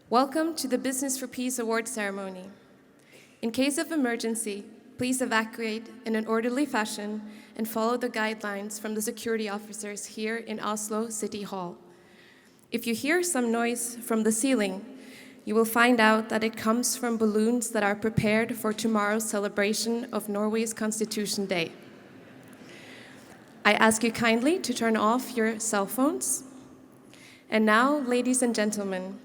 Welcome to the Business for Peace Award ceremony. In case of emergency, please evacuate in an orderly fashion and follow the guidelines from the security officers here in Oslo City Hall. If you hear some noise from the ceiling, you will find out that it comes from balloons that are prepared for tomorrow's celebration of Norway's Constitution Day. I ask you kindly to turn off your cell phones. And now, ladies and gentlemen,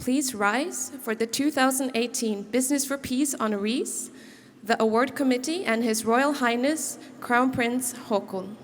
please rise for the 2018 Business for Peace Honourees, the award committee, and His Royal Highness Crown Prince Haakon.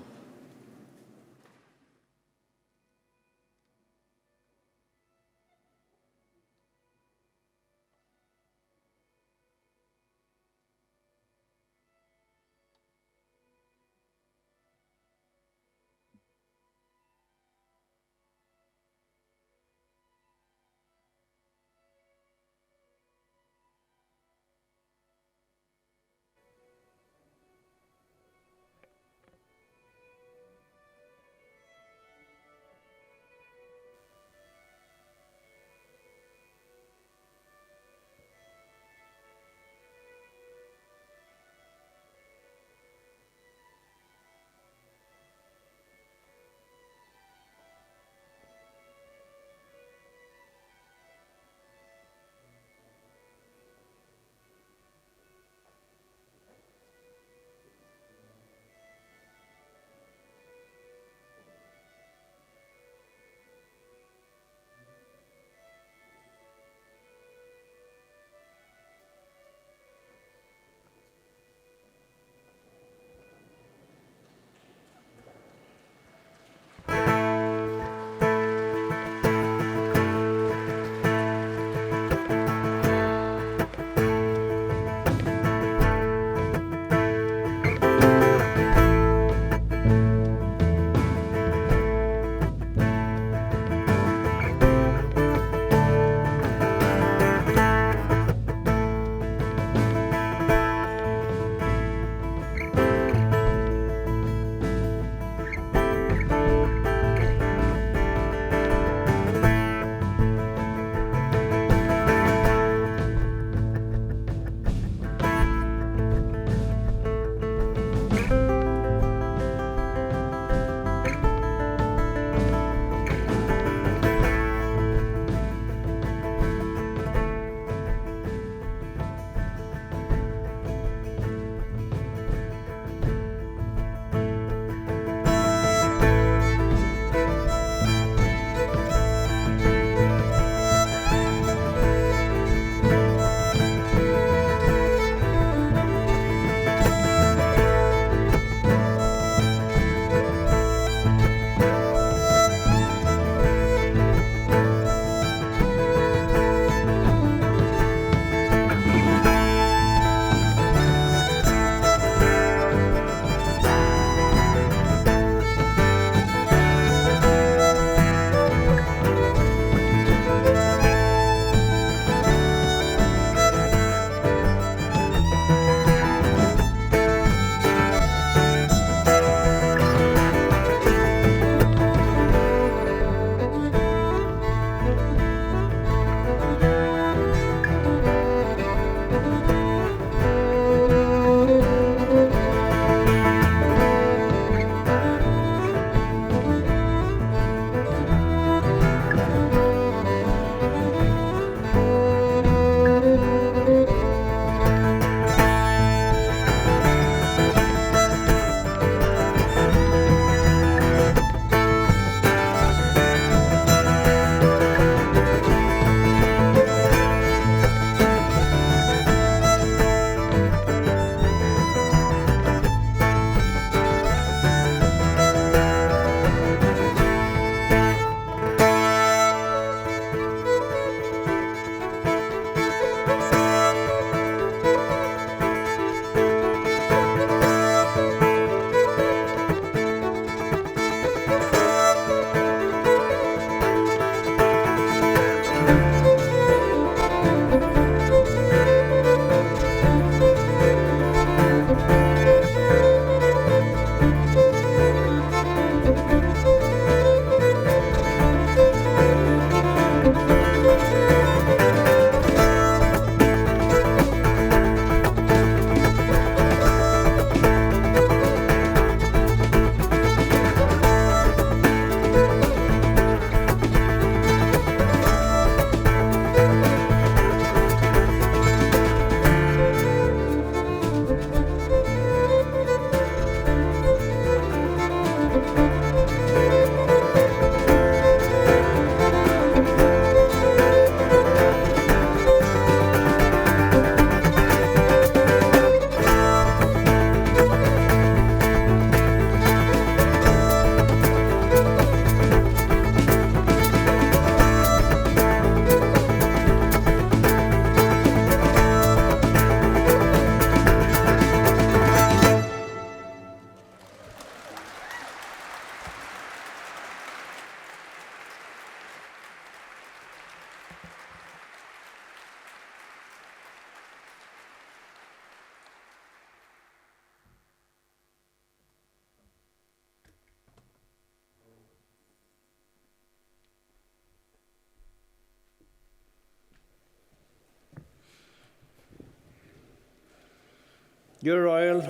Your Royal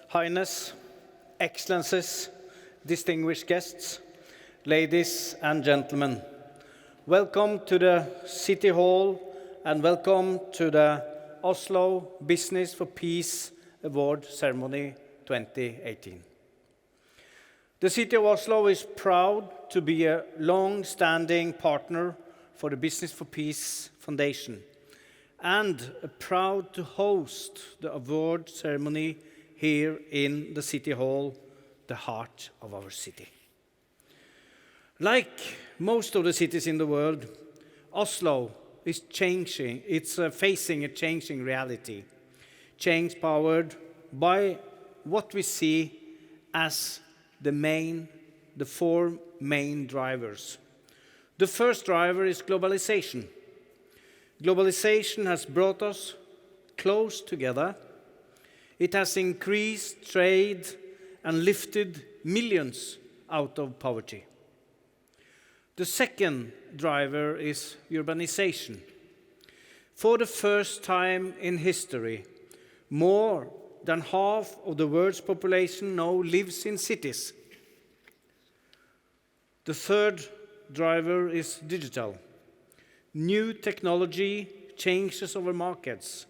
Highness, Excellencies, distinguished guests, ladies and gentlemen, welcome to the City Hall and welcome to the Oslo Business for Peace Award Ceremony 2018. The City of Oslo is proud to be a long-standing partner for the Business for Peace Foundation and proud to host the award ceremony here in the City Hall, the heart of our city. Like most of the cities in the world, Oslo is changing. It's facing a changing reality, change powered by what we see as the four main drivers. The first driver is globalization. Globalization has brought us close together. It has increased trade and lifted millions out of poverty. The second driver is urbanization. For the first time in history, more than half of the world's population now lives in cities. The third driver is digital. New technology changes our markets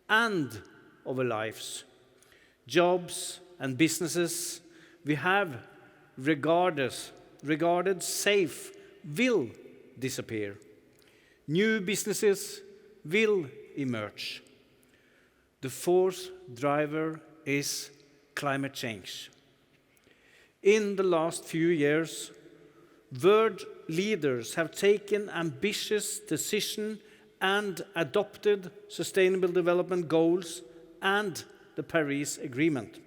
and our lives. Jobs and businesses we have regarded safe will disappear. New businesses will emerge. The fourth driver is climate change. In the last few years, world leaders have taken ambitious decisions and adopted Sustainable Development Goals and the Paris Agreement.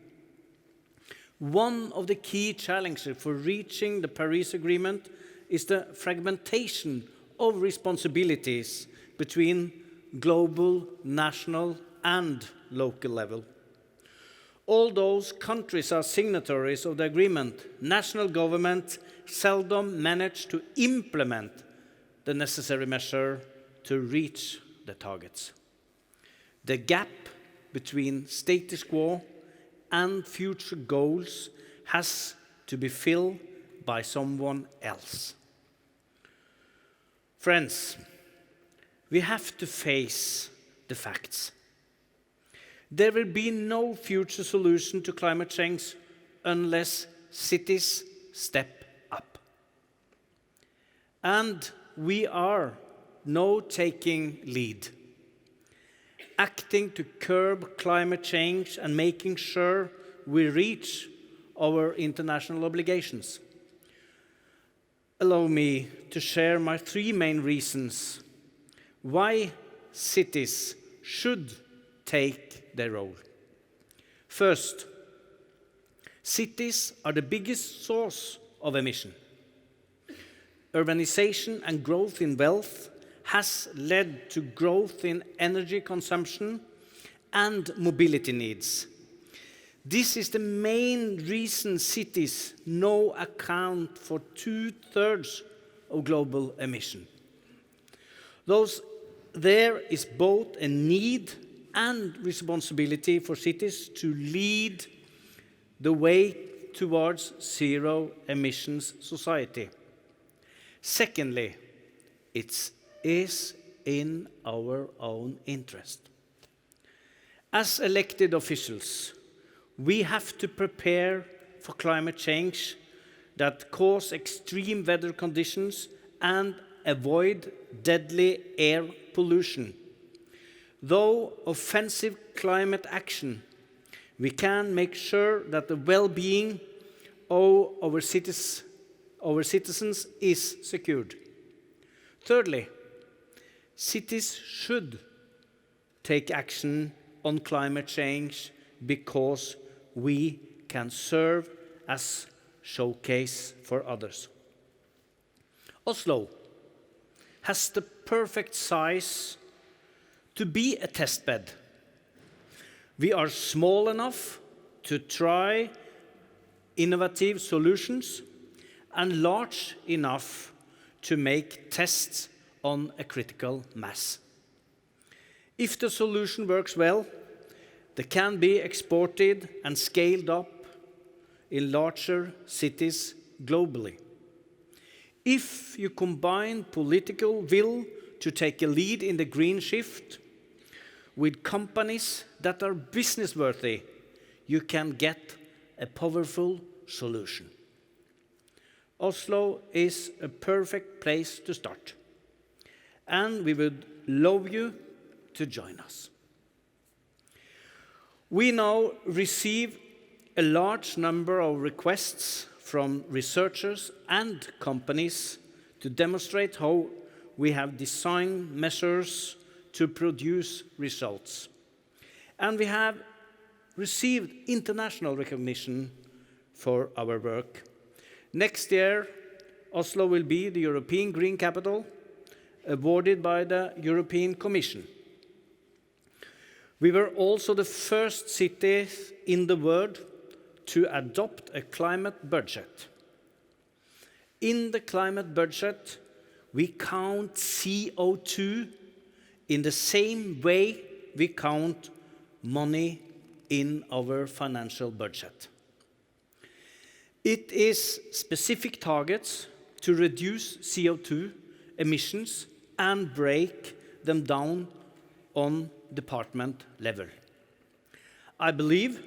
One of the key challenges for reaching the Paris Agreement is the fragmentation of responsibilities between global, national, and local level. Although countries are signatories of the agreement, national governments seldom manage to implement the necessary measure to reach the targets. The gap between status quo and future goals has to be filled by someone else. Friends, we have to face the facts. There will be no future solution to climate change unless cities step up. And we are now taking lead, acting to curb climate change and making sure we reach our international obligations. Allow me to share my three main reasons why cities should take their role. First, cities are the biggest source of emission. Urbanization and growth in wealth has led to growth in energy consumption and mobility needs. This is the main reason cities now account for 2/3 of global emission. Thus, there is both a need and responsibility for cities to lead the way towards zero emissions society. Secondly, it is in our own interest. As elected officials, we have to prepare for climate change that cause extreme weather conditions and avoid deadly air pollution. Though offensive climate action, we can make sure that the well-being of our citizens is secured. Thirdly, cities should take action on climate change because we can serve as showcase for others. Oslo has the perfect size to be a testbed. We are small enough to try innovative solutions and large enough to make tests on a critical mass. If the solution works well, that can be exported and scaled up in larger cities globally. If you combine political will to take a lead in the green shift with companies that are business-worthy, you can get a powerful solution. Oslo is a perfect place to start, and we would love you to join us. We now receive a large number of requests from researchers and companies to demonstrate how we have designed measures to produce results. And we have received international recognition for our work. Next year, Oslo will be the European Green Capital, awarded by the European Commission. We were also the first city in the world to adopt a climate budget. In the climate budget, we count CO2 in the same way we count money in our financial budget. It is specific targets to reduce CO2 emissions and break them down on department level. I believe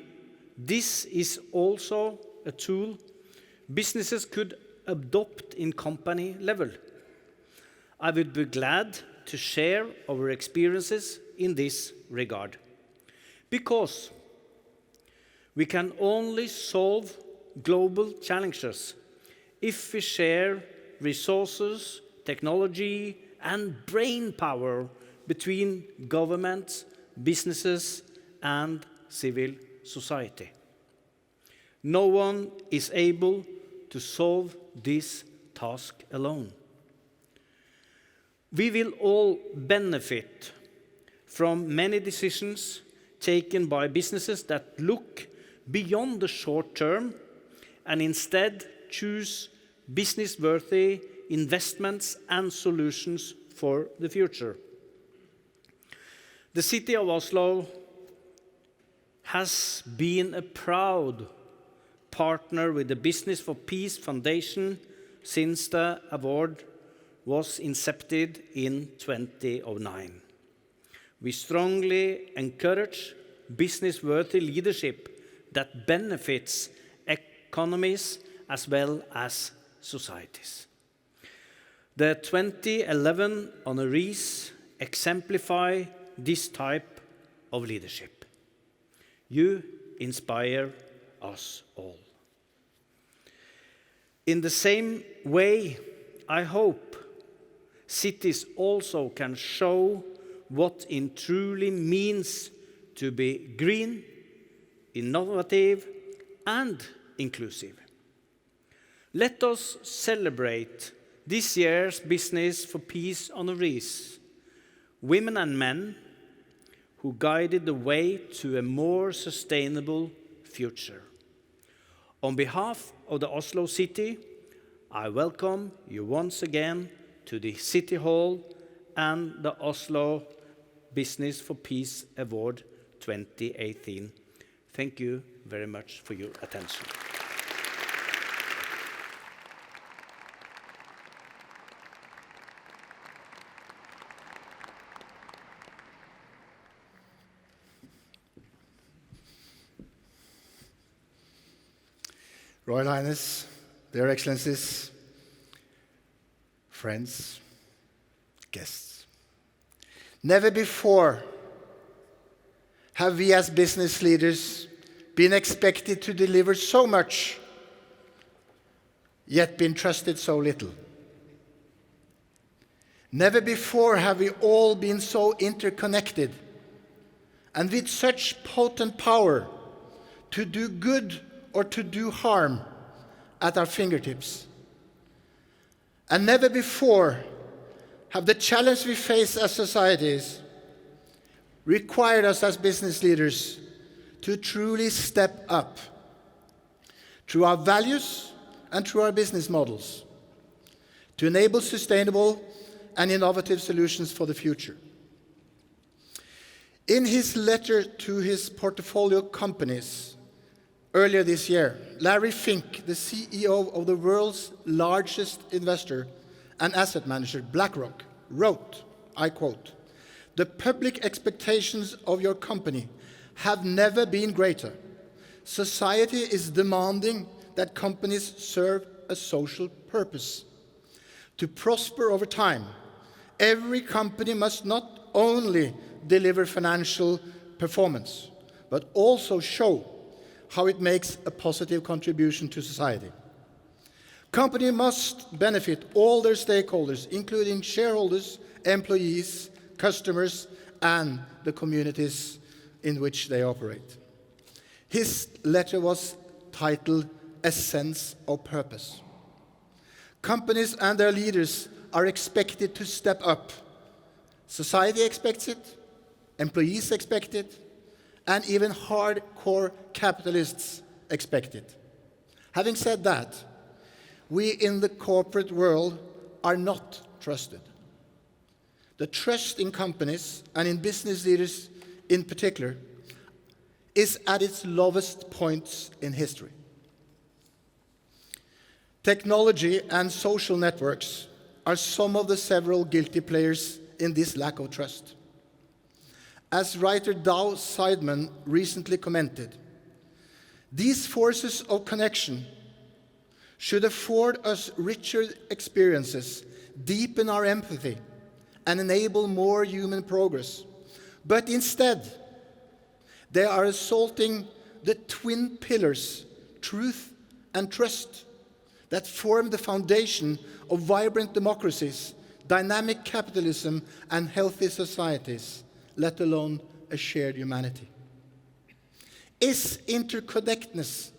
this is also a tool businesses could adopt in company level. I would be glad to share our experiences in this regard, because we can only solve global challenges if we share resources, technology, and brain power between governments, businesses, and civil society. No one is able to solve this task alone. We will all benefit from many decisions taken by businesses that look beyond the short term and instead choose business-worthy investments and solutions for the future. The city of Oslo has been a proud partner with the Business for Peace Foundation since the award was incepted in 2009. We strongly encourage business-worthy leadership that benefits economies as well as societies. The 2011 Honourees exemplify this type of leadership. You inspire us all. In the same way, I hope cities also can show what it truly means to be green, innovative, and inclusive. Let us celebrate this year's Business for Peace Honourees, women and men who guided the way to a more sustainable future. On behalf of the Oslo City, I welcome you once again to the City Hall and the Oslo Business for Peace Award 2018. Thank you very much for your attention. Royal Highness, Their Excellencies, friends, guests. Never before have we as business leaders been expected to deliver so much, yet been trusted so little. Never before have we all been so interconnected and with such potent power to do good or to do harm at our fingertips. And never before have the challenge we face as societies required us as business leaders to truly step up through our values and through our business models to enable sustainable and innovative solutions for the future. In his letter to his portfolio companies earlier this year, Larry Fink, the CEO of the world's largest investor and asset manager, BlackRock, wrote, I quote, "The public expectations of your company have never been greater. Society is demanding that companies serve a social purpose. To prosper over time, every company must not only deliver financial performance, but also show how it makes a positive contribution to society. Company must benefit all their stakeholders, including shareholders, employees, customers, and the communities in which they operate." His letter was titled "A Sense of Purpose." Companies and their leaders are expected to step up. Society expects it, employees expect it, and even hardcore capitalists expect it. Having said that, we in the corporate world are not trusted. The trust in companies and in business leaders in particular is at its lowest points in history. Technology and social networks are some of the several guilty players in this lack of trust. As writer Dow Seidman recently commented, these forces of connection should afford us richer experiences, deepen our empathy, and enable more human progress. But instead, they are assaulting the twin pillars, truth and trust, that form the foundation of vibrant democracies, dynamic capitalism, and healthy societies, let alone a shared humanity. Is interconnectedness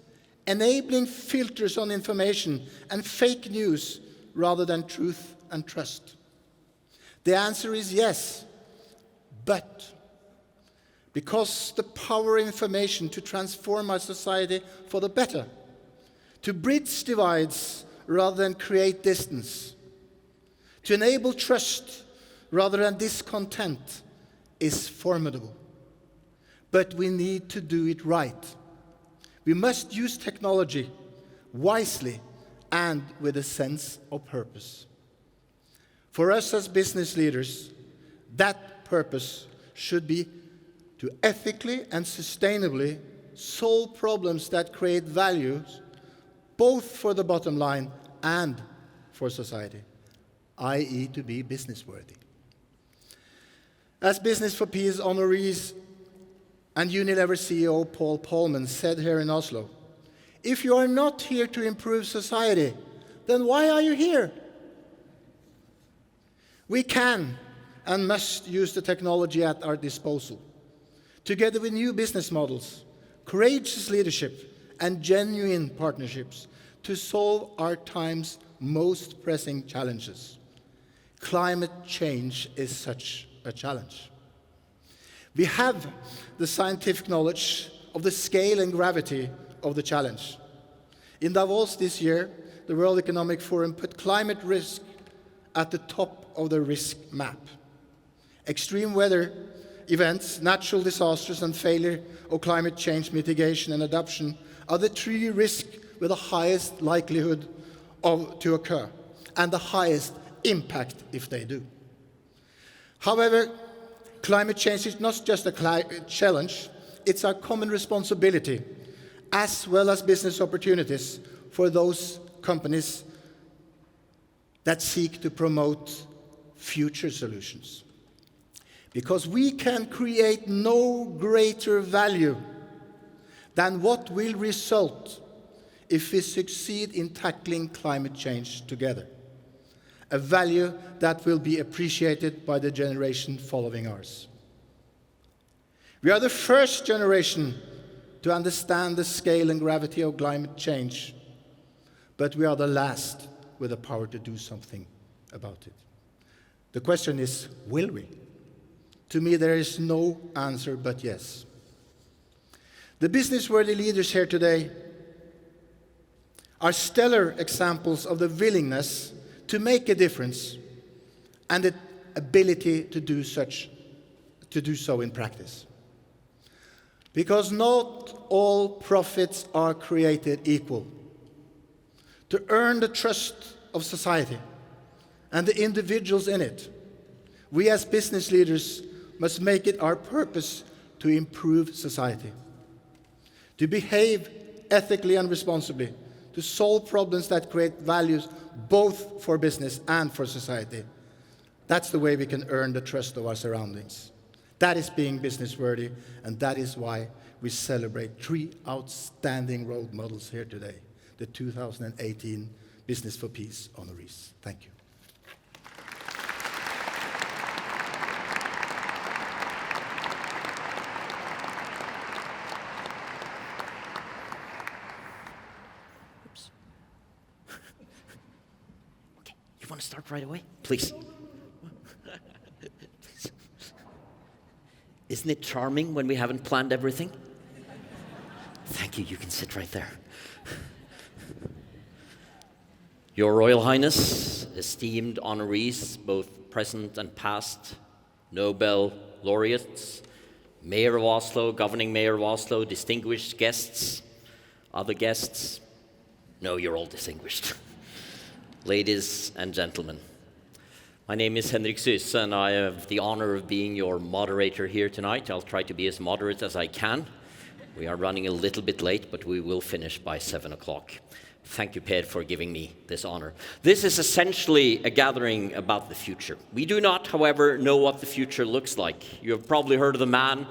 enabling filters on information and fake news rather than truth and trust? The answer is yes, but because the power of information to transform our society for the better, to bridge divides rather than create distance, to enable trust rather than discontent, is formidable. But we need to do it right. We must use technology wisely and with a sense of purpose. For us as business leaders, that purpose should be to ethically and sustainably solve problems that create value both for the bottom line and for society, i.e. to be business-worthy. As Business for Peace Honourees and Unilever CEO Paul Polman said here in Oslo, "If you are not here to improve society, then why are you here?" We can and must use the technology at our disposal, together with new business models, courageous leadership, and genuine partnerships to solve our time's most pressing challenges. Climate change is such a challenge. We have the scientific knowledge of the scale and gravity of the challenge. In Davos this year, the World Economic Forum put climate risk at the top of the risk map. Extreme weather events, natural disasters, and failure of climate change mitigation and adaptation are the three risks with the highest likelihood to occur and the highest impact if they do. However, climate change is not just a challenge, it's our common responsibility, as well as business opportunities for those companies that seek to promote future solutions. Because we can create no greater value than what will result if we succeed in tackling climate change together. A value that will be appreciated by the generation following ours. We are the first generation to understand the scale and gravity of climate change, but we are the last with the power to do something about it. The question is, will we? To me, there is no answer but yes. The business-worthy leaders here today are stellar examples of the willingness to make a difference and the ability to do such to do so in practice. Because not all profits are created equal. To earn the trust of society and the individuals in it, we as business leaders must make it our purpose to improve society, to behave ethically and responsibly, to solve problems that create values both for business and for society. That's the way we can earn the trust of our surroundings. That is being business-worthy, and that is why we celebrate 3 outstanding role models here today, the 2018 Business for Peace Honourees. Thank you. Okay, you want to start right away? Please. Isn't it charming when we haven't planned everything? Thank you, you can sit right there. Your Royal Highness, esteemed honorees, both present and past, Nobel laureates, Mayor of Oslo, Governing Mayor of Oslo, distinguished guests, other guests. No, you're all distinguished. Ladies and gentlemen, my name is Henrik Syse, and I have the honor of being your moderator here tonight. I'll try to be as moderate as I can. We are running a little bit late, but we will finish by 7 o'clock. Thank you, Per, for giving me this honor. This is essentially a gathering about the future. We do not, however, know what the future looks like. You have probably heard of the man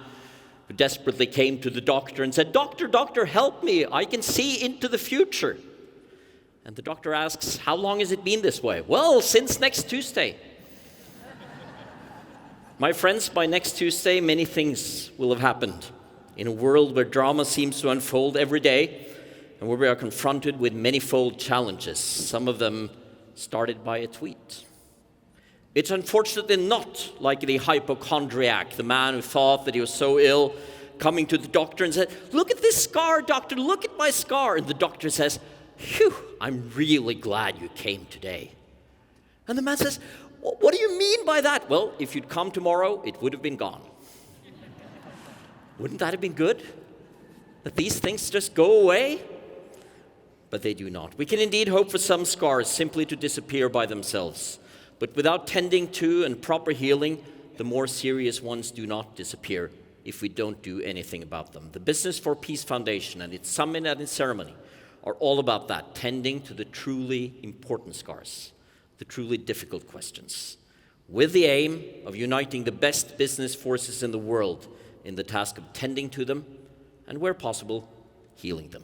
who desperately came to the doctor and said, "Doctor, doctor, help me. I can see into the future." And the doctor asks, "How long has it been this way?" "Well, since next Tuesday." My friends, by next Tuesday, many things will have happened. In a world where drama seems to unfold every day, and where we are confronted with manifold challenges, some of them started by a tweet. It's unfortunately not like the hypochondriac, the man who thought that he was so ill, coming to the doctor and said, "Look at this scar, doctor, look at my scar." And the doctor says, "Phew, I'm really glad you came today." And the man says, "What do you mean by that?" "Well, if you'd come tomorrow, it would have been gone." Wouldn't that have been good? That these things just go away? But they do not. We can indeed hope for some scars simply to disappear by themselves. But without tending to and proper healing, the more serious ones do not disappear if we don't do anything about them. The Business for Peace Foundation and its summit and its ceremony are all about that, tending to the truly important scars, the truly difficult questions, with the aim of uniting the best business forces in the world in the task of tending to them, and where possible, healing them.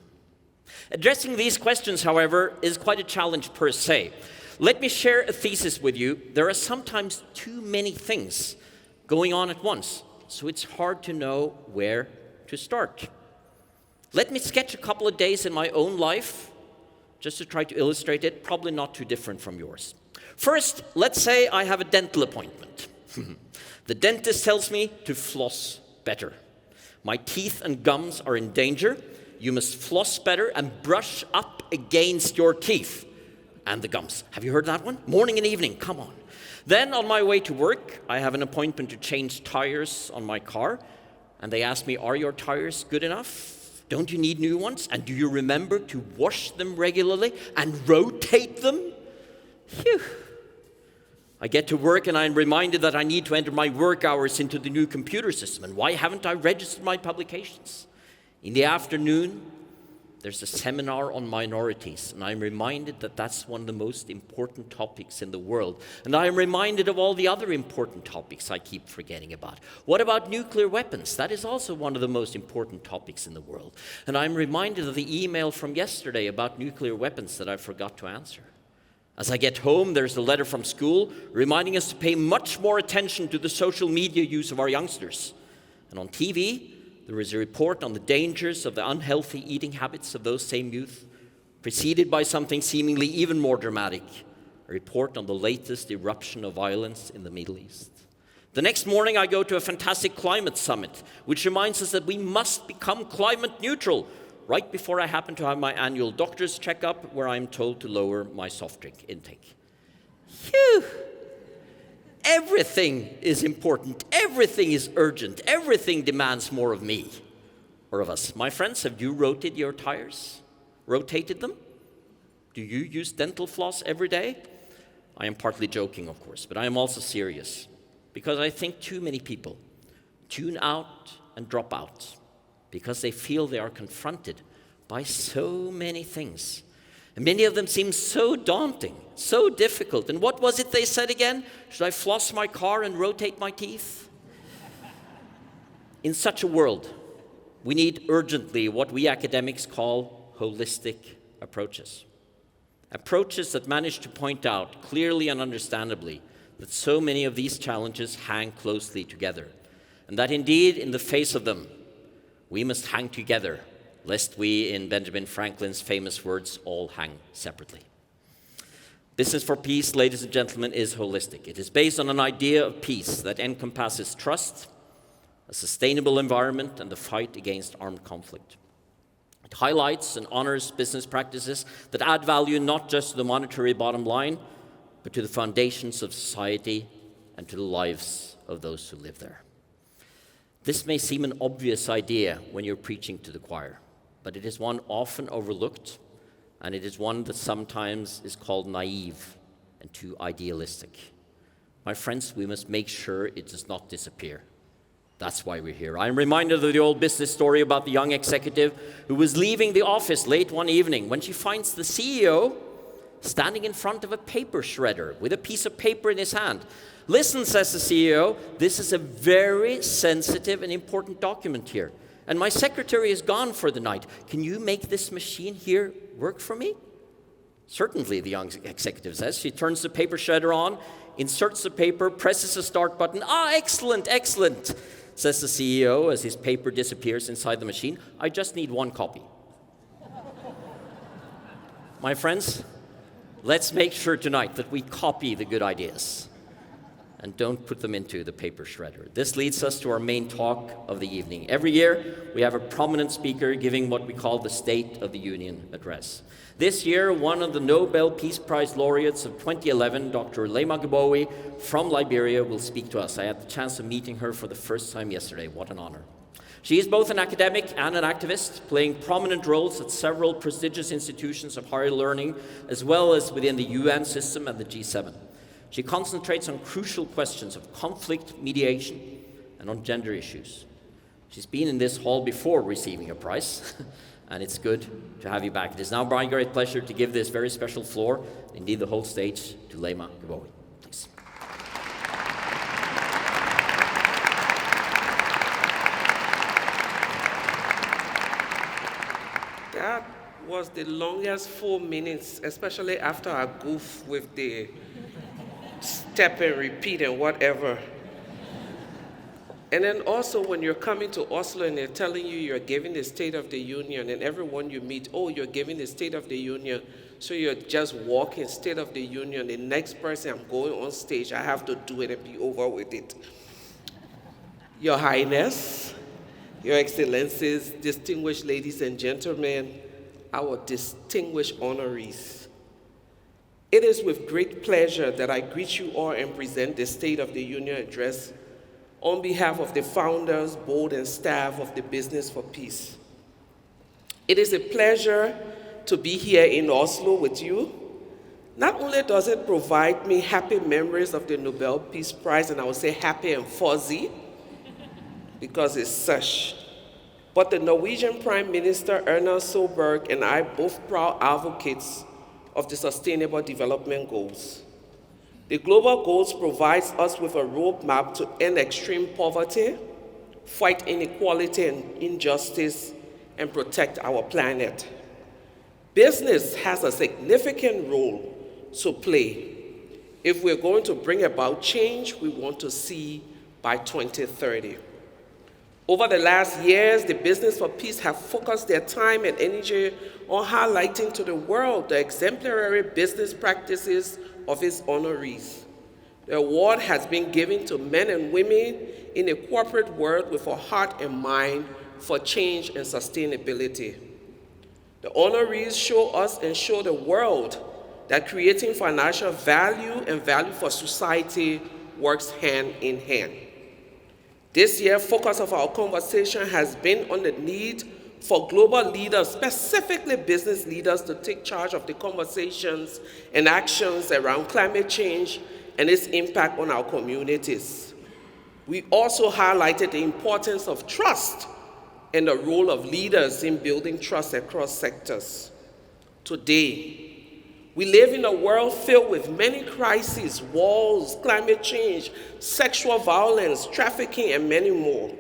Addressing these questions, however, is quite a challenge per se. Let me share a thesis with you. There are sometimes too many things going on at once, so it's hard to know where to start. Let me sketch a couple of days in my own life, just to try to illustrate it, probably not too different from yours. First, let's say I have a dental appointment. The dentist tells me to floss better. My teeth and gums are in danger. You must floss better and brush up against your teeth and the gums. Have you heard that one? Morning and evening, come on. Then on my way to work, I have an appointment to change tires on my car. And they ask me, "Are your tires good enough? Don't you need new ones? And do you remember to wash them regularly and rotate them?" Phew. I get to work and I'm reminded that I need to enter my work hours into the new computer system. And why haven't I registered my publications? In the afternoon, there's a seminar on minorities, and I'm reminded that that's one of the most important topics in the world. And I am reminded of all the other important topics I keep forgetting about. What about nuclear weapons? That is also one of the most important topics in the world. And I'm reminded of the email from yesterday about nuclear weapons that I forgot to answer. As I get home, there's a letter from school reminding us to pay much more attention to the social media use of our youngsters. And on TV, there is a report on the dangers of the unhealthy eating habits of those same youth, preceded by something seemingly even more dramatic, a report on the latest eruption of violence in the Middle East. The next morning, I go to a fantastic climate summit, which reminds us that we must become climate neutral, right before I happen to have my annual doctor's checkup, where I'm told to lower my soft drink intake. Phew! Everything is important. Everything is urgent. Everything demands more of me or of us. My friends, have you rotated your tires? Rotated them? Do you use dental floss every day? I am partly joking, of course, but I am also serious, because I think too many people tune out and drop out because they feel they are confronted by so many things. And many of them seem so daunting, so difficult. And what was it they said again? Should I floss my car and rotate my teeth? In such a world, we need urgently what we academics call holistic approaches. Approaches that manage to point out clearly and understandably that so many of these challenges hang closely together, and that indeed, in the face of them, we must hang together, lest we, in Benjamin Franklin's famous words, all hang separately. Business for Peace, ladies and gentlemen, is holistic. It is based on an idea of peace that encompasses trust, a sustainable environment, and the fight against armed conflict. It highlights and honors business practices that add value not just to the monetary bottom line, but to the foundations of society and to the lives of those who live there. This may seem an obvious idea when you're preaching to the choir, but it is one often overlooked, and it is one that sometimes is called naive and too idealistic. My friends, we must make sure it does not disappear. That's why we're here. I'm reminded of the old business story about the young executive who was leaving the office late one evening when she finds the CEO standing in front of a paper shredder with a piece of paper in his hand. Listen, says the CEO, this is a very sensitive and important document here. And my secretary is gone for the night. Can you make this machine here work for me? Certainly, the young executive says. She turns the paper shredder on, inserts the paper, presses the start button. Excellent, excellent, says the CEO as his paper disappears inside the machine. I just need one copy. My friends, let's make sure tonight that we copy the good ideas and don't put them into the paper shredder. This leads us to our main talk of the evening. Every year, we have a prominent speaker giving what we call the State of the Union address. This year, one of the Nobel Peace Prize laureates of 2011, Dr. Leymah Gbowee from Liberia, will speak to us. I had the chance of meeting her for the first time yesterday. What an honor. She is both an academic and an activist, playing prominent roles at several prestigious institutions of higher learning, as well as within the UN system and the G7. She concentrates on crucial questions of conflict mediation and on gender issues. She's been in this hall before receiving a prize, and it's good to have you back. It is now my great pleasure to give this very special floor, indeed the whole stage, to Leymah Gbowee. Please. That was the longest 4 minutes, especially after our goof with the step and repeat and whatever. And then also when you're coming to Oslo and they're telling you you're giving the State of the Union, and everyone you meet, oh, you're giving the State of the Union, so you're just walking State of the Union. The next person, I'm going on stage, I have to do it and be over with it. Your Highness, Your Excellencies, distinguished ladies and gentlemen, our distinguished honorees. It is with great pleasure that I greet you all and present the State of the Union address on behalf of the founders, board, and staff of the Business for Peace. It is a pleasure to be here in Oslo with you. Not only does it provide me happy memories of the Nobel Peace Prize, and I would say happy and fuzzy, because it's such, but the Norwegian Prime Minister Erna Solberg and I, both proud advocates of the Sustainable Development Goals. The Global Goals provides us with a roadmap to end extreme poverty, fight inequality and injustice, and protect our planet. Business has a significant role to play if we're going to bring about change we want to see by 2030. Over the last years, the Business for Peace have focused their time and energy on highlighting to the world the exemplary business practices of its honorees. The award has been given to men and women in a corporate world with a heart and mind for change and sustainability. The honorees show us and show the world that creating financial value and value for society works hand in hand. This year, focus of our conversation has been on the need for global leaders, specifically business leaders, to take charge of the conversations and actions around climate change and its impact on our communities. We also highlighted the importance of trust and the role of leaders in building trust across sectors. Today, we live in a world filled with many crises: wars, climate change, sexual violence, trafficking, and many more.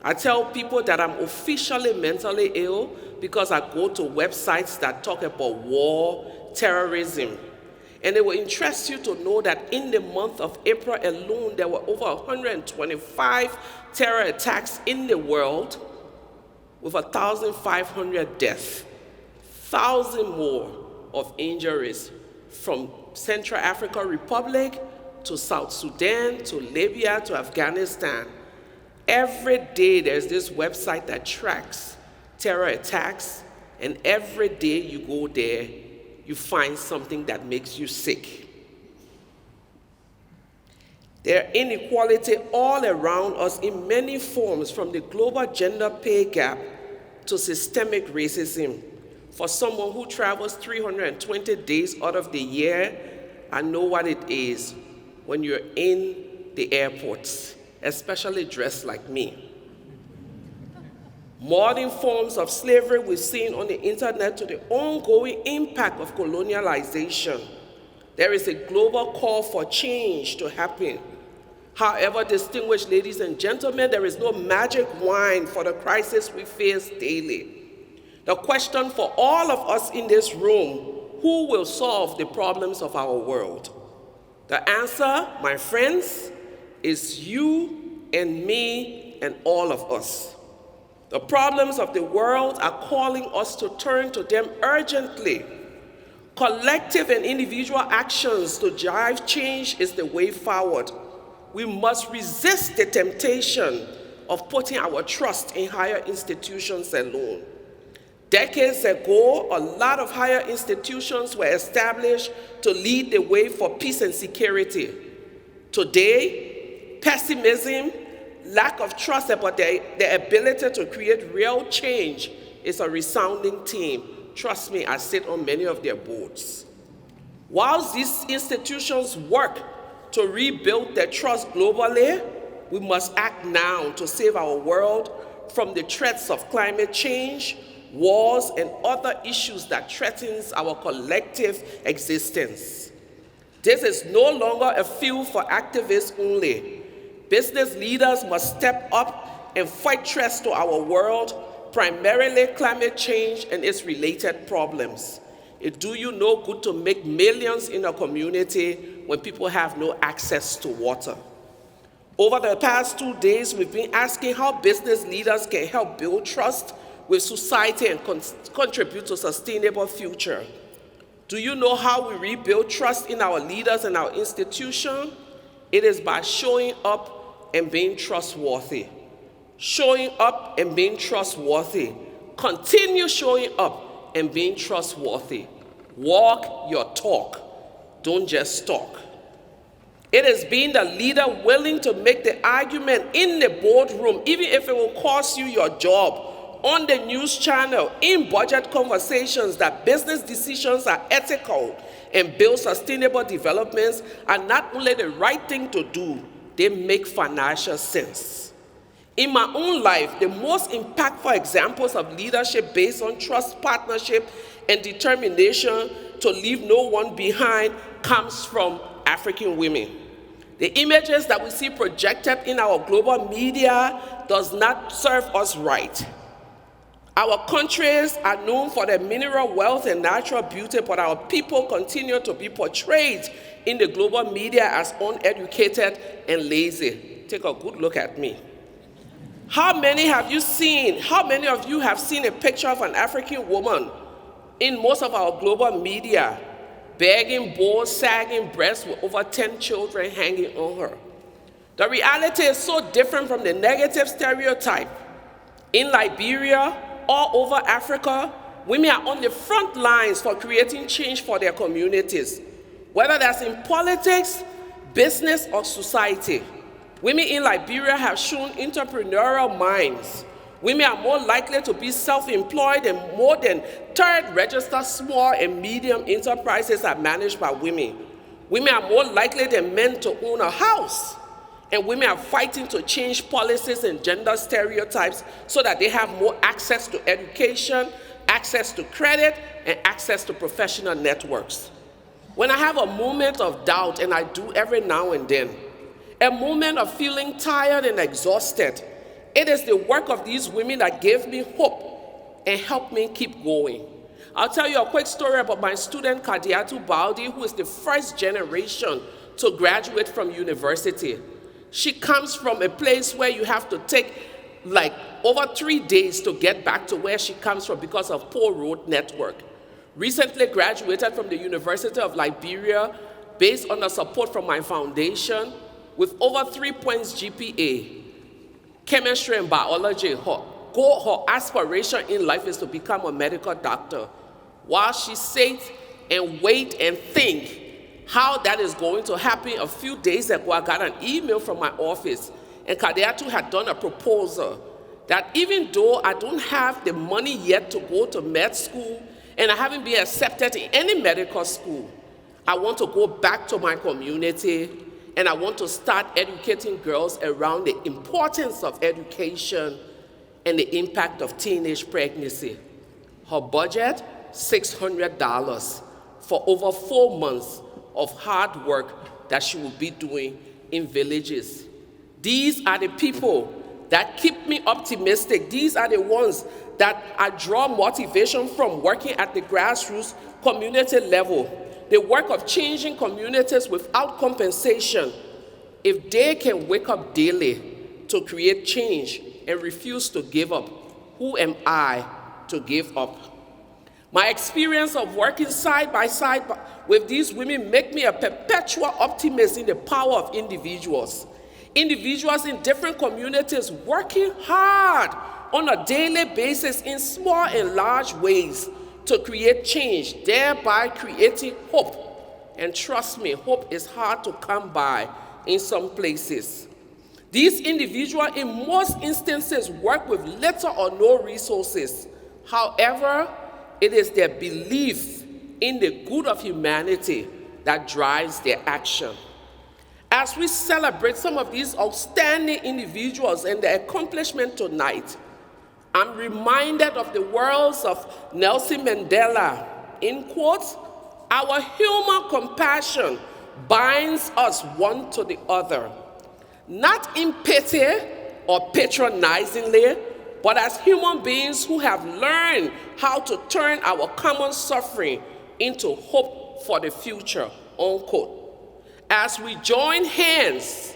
I tell people that I'm officially mentally ill because I go to websites that talk about war, terrorism. And it will interest you to know that in the month of April alone, there were over 125 terror attacks in the world with 1,500 deaths, 1,000 more of injuries, from Central African Republic to South Sudan to Libya to Afghanistan. Every day there's this website that tracks terror attacks, and every day you go there, you find something that makes you sick. There is inequality all around us in many forms, from the global gender pay gap to systemic racism. For someone who travels 320 days out of the year, I know what it is when you're in the airports, especially dressed like me. Modern forms of slavery we've seen on the internet to the ongoing impact of colonialization. There is a global call for change to happen. However, distinguished ladies and gentlemen, there is no magic wine for the crisis we face daily. The question for all of us in this room: who will solve the problems of our world? The answer, my friends, is you and me and all of us. The problems of the world are calling us to turn to them urgently. Collective and individual actions to drive change is the way forward. We must resist the temptation of putting our trust in higher institutions alone. Decades ago, a lot of higher institutions were established to lead the way for peace and security. Today, pessimism, lack of trust about their ability to create real change is a resounding theme. Trust me, I sit on many of their boards. Whilst these institutions work to rebuild their trust globally, we must act now to save our world from the threats of climate change, wars, and other issues that threatens our collective existence. This is no longer a field for activists only. Business leaders must step up and fight threats to our world, primarily climate change and its related problems. It do you no good to make millions in a community when people have no access to water. Over the past 2 days, we've been asking how business leaders can help build trust with society and contribute to a sustainable future. Do you know how we rebuild trust in our leaders and our institution? It is by showing up and being trustworthy. Showing up and being trustworthy. Continue showing up and being trustworthy. Walk your talk. Don't just talk. It is being the leader willing to make the argument in the boardroom, even if it will cost you your job, on the news channel, in budget conversations, that business decisions are ethical and build sustainable developments are not only the right thing to do, they make financial sense. In my own life, the most impactful examples of leadership based on trust, partnership, and determination to leave no one behind comes from African women. The images that we see projected in our global media does not serve us right. Our countries are known for their mineral wealth and natural beauty, but our people continue to be portrayed in the global media as uneducated and lazy. Take a good look at me. How many of you have seen a picture of an African woman in most of our global media, begging, bold, sagging breasts with over 10 children hanging on her? The reality is so different from the negative stereotype. In Liberia, all over Africa, women are on the front lines for creating change for their communities. Whether that's in politics, business, or society. Women in Liberia have shown entrepreneurial minds. Women are more likely to be self-employed, and more than third registered small and medium enterprises are managed by women. Women are more likely than men to own a house. And women are fighting to change policies and gender stereotypes so that they have more access to education, access to credit, and access to professional networks. When I have a moment of doubt, and I do every now and then, a moment of feeling tired and exhausted, it is the work of these women that gave me hope and helped me keep going. I'll tell you a quick story about my student, Kadiatu Baldi, who is the first generation to graduate from university. She comes from a place where you have to take like over 3 days to get back to where she comes from because of poor road network. Recently graduated from the University of Liberia based on the support from my foundation with over 3 points GPA, chemistry and biology. Her aspiration in life is to become a medical doctor. While she sits and waits and thinks how that is going to happen, a few days ago, I got an email from my office, and Kadiatu had done a proposal that even though I don't have the money yet to go to med school, and I haven't been accepted in any medical school, I want to go back to my community, and I want to start educating girls around the importance of education and the impact of teenage pregnancy. Her budget, $600 for over 4 months of hard work that she will be doing in villages. These are the people that keep me optimistic. These are the ones that I draw motivation from working at the grassroots community level. The work of changing communities without compensation. If they can wake up daily to create change and refuse to give up, who am I to give up? My experience of working side by side with these women make me a perpetual optimist in the power of individuals. Individuals in different communities working hard on a daily basis in small and large ways to create change, thereby creating hope. And trust me, hope is hard to come by in some places. These individuals, in most instances, work with little or no resources. However, it is their belief in the good of humanity that drives their action. As we celebrate some of these outstanding individuals and their accomplishment tonight, I'm reminded of the words of Nelson Mandela. In quotes, our human compassion binds us one to the other, not in pity or patronizingly, but as human beings who have learned how to turn our common suffering into hope for the future, unquote. As we join hands,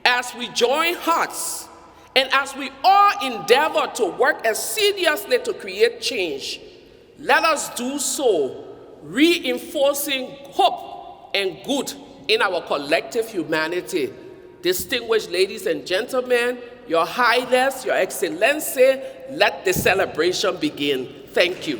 as we join hearts, and as we all endeavor to work assiduously to create change, let us do so, reinforcing hope and good in our collective humanity. Distinguished ladies and gentlemen, Your Highness, Your Excellency, let the celebration begin. Thank you.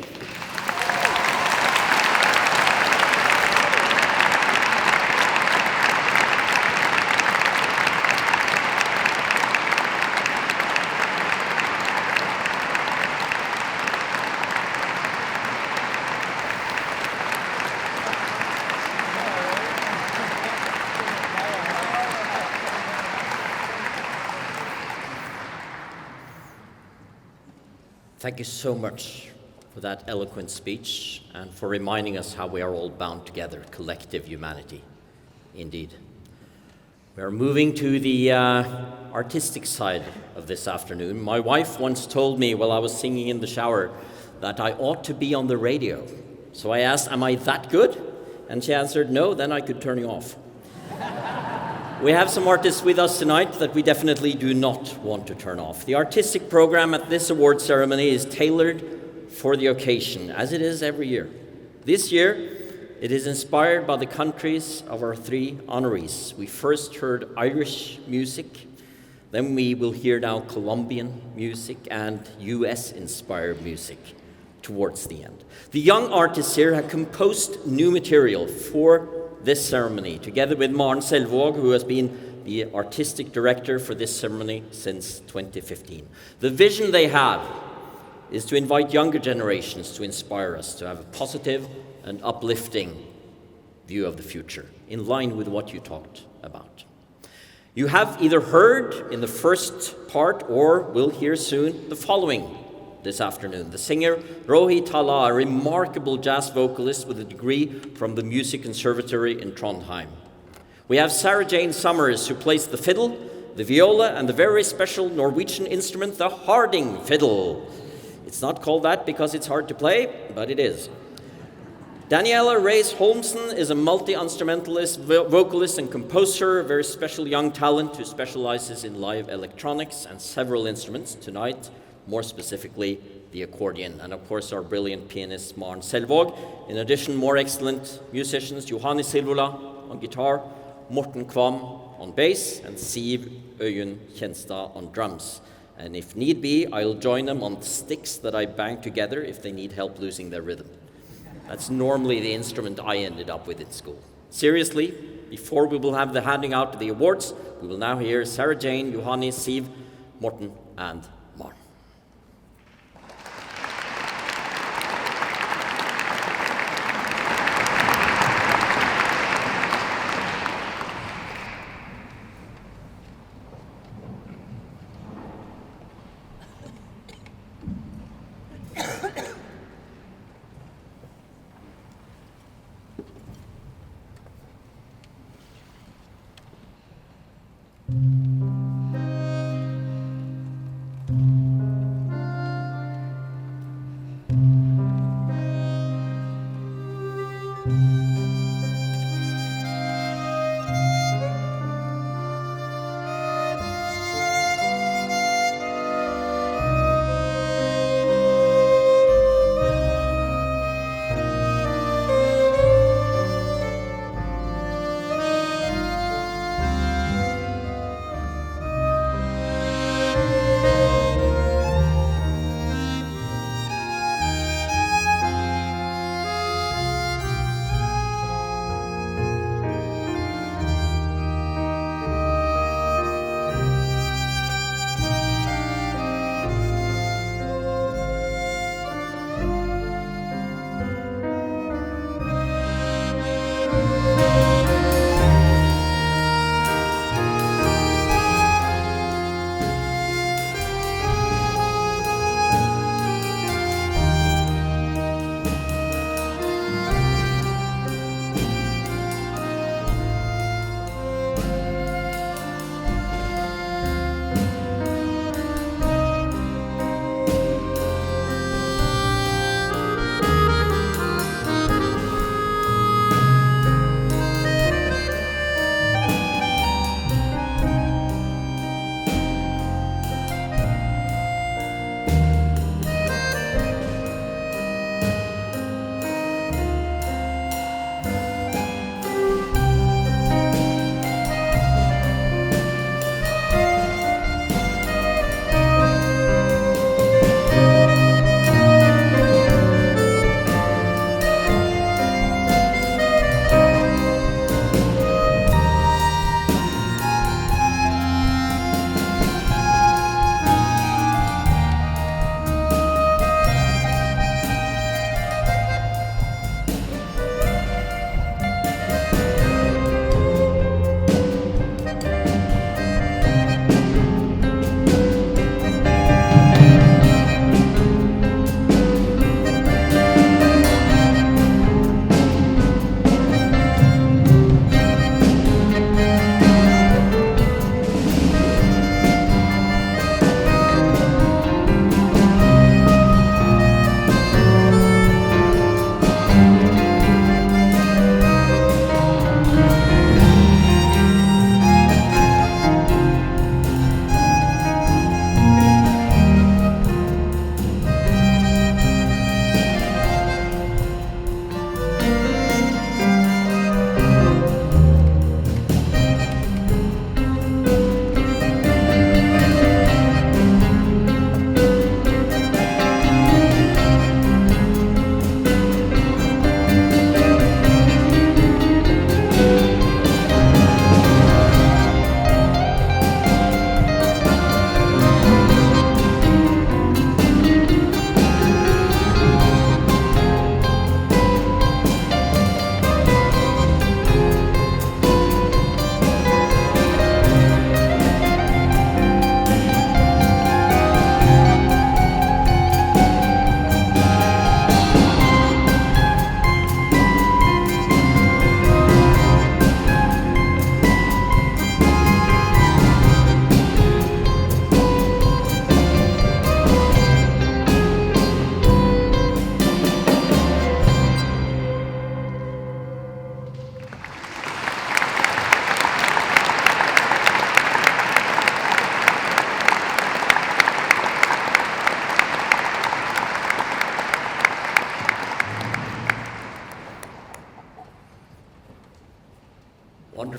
Thank you so much for that eloquent speech and for reminding us how we are all bound together, collective humanity, indeed. We are moving to the artistic side of this afternoon. My wife once told me while I was singing in the shower that I ought to be on the radio. So I asked, am I that good? And she answered, no, then I could turn you off. We have some artists with us tonight that we definitely do not want to turn off. The artistic program at this award ceremony is tailored for the occasion, as it is every year. This year, it is inspired by the countries of our 3 honorees. We first heard Irish music, then we will hear now Colombian music and US-inspired music. towards the end. The young artists here have composed new material for this ceremony, together with Maren Selvåg, who has been the artistic director for this ceremony since 2015. The vision they have is to invite younger generations to inspire us to have a positive and uplifting view of the future, in line with what you talked about. You have either heard in the first part or will hear soon the following this afternoon. The singer Rohi Tala, a remarkable jazz vocalist with a degree from the Music Conservatory in Trondheim. We have Sarah Jane Summers, who plays the fiddle, the viola, and the very special Norwegian instrument, the Harding fiddle. It's not called that because it's hard to play, but it is. Daniela Reyes Holmsen is a multi-instrumentalist, vocalist, and composer, a very special young talent who specializes in live electronics and several instruments. Tonight, more specifically, the accordion. And of course, our brilliant pianist, Maren Selvåg. In addition, more excellent musicians, Johanni Silvola on guitar, Morten Kvam on bass, and Siv Øyunn Kjenstad on drums. And if need be, I'll join them on sticks that I bang together if they need help losing their rhythm. That's normally the instrument I ended up with in school. Seriously, before we will have the handing out of the awards, we will now hear Sarah Jane, Johanni, Siv, Morten, and Maren.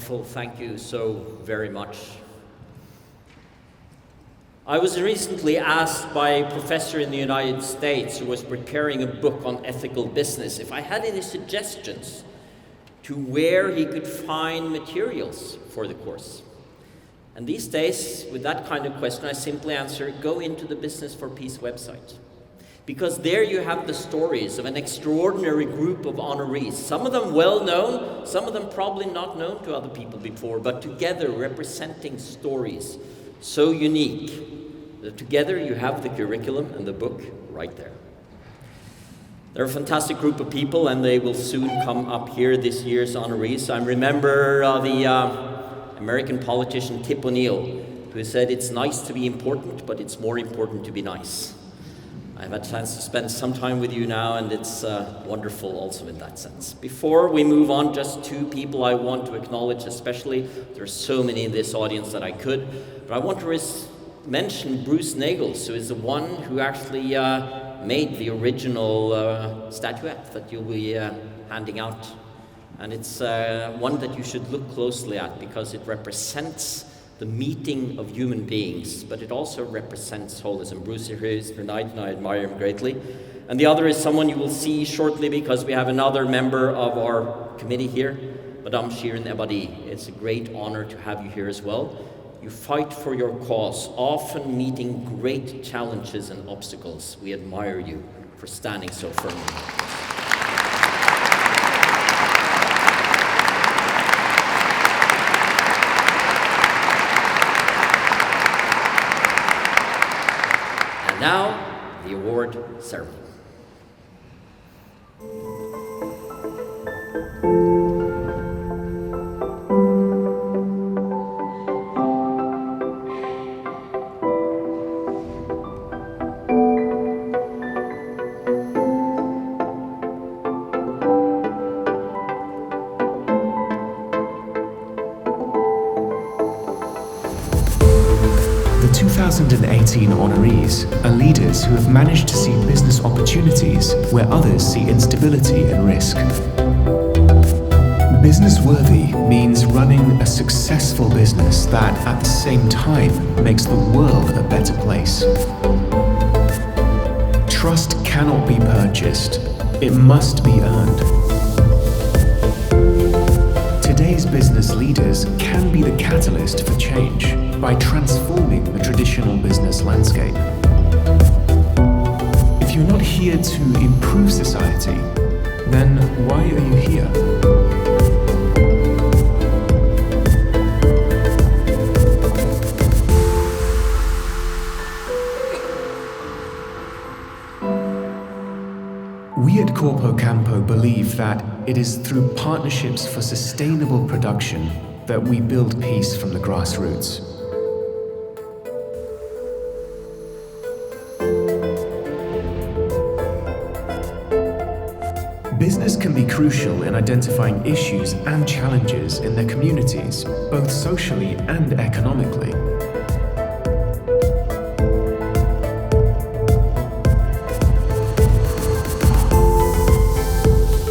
Wonderful, thank you so very much. I was recently asked by a professor in the United States who was preparing a book on ethical business if I had any suggestions to where he could find materials for the course. And these days, with that kind of question, I simply answer, go into the Business for Peace website. Because there you have the stories of an extraordinary group of honorees, some of them well known, some of them probably not known to other people before, but together representing stories so unique that together you have the curriculum and the book right there. They're a fantastic group of people, and they will soon come up here, this year's honorees. I remember the American politician Tip O'Neill, who said, it's nice to be important, but it's more important to be nice. I've had a chance to spend some time with you now, and it's wonderful also in that sense. Before we move on, just two people I want to acknowledge especially. There are so many in this audience that I could, but I want to mention Bruce Nagels, who is the one who actually made the original statuette that you'll be handing out. And it's one that you should look closely at because it represents the meeting of human beings, but it also represents holism. Bruce here is tonight, and I admire him greatly. And the other is someone you will see shortly because we have another member of our committee here, Madame Shirin Ebadi. It's a great honor to have you here as well. You fight for your cause, often meeting great challenges and obstacles. We admire you for standing so firmly. And now, the award ceremony. The 2018 honorees are leaders who have managed to see business opportunities where others see instability and risk. Businessworthy means running a successful business that, at the same time, makes the world a better place. Trust cannot be purchased. It must be earned. Today's business leaders can be the catalyst for change by transforming the traditional business landscape. If you're not here to improve society, then why are you here? We at Corpocampo believe that it is through partnerships for sustainable production that we build peace from the grassroots. Business can be crucial in identifying issues and challenges in their communities, both socially and economically.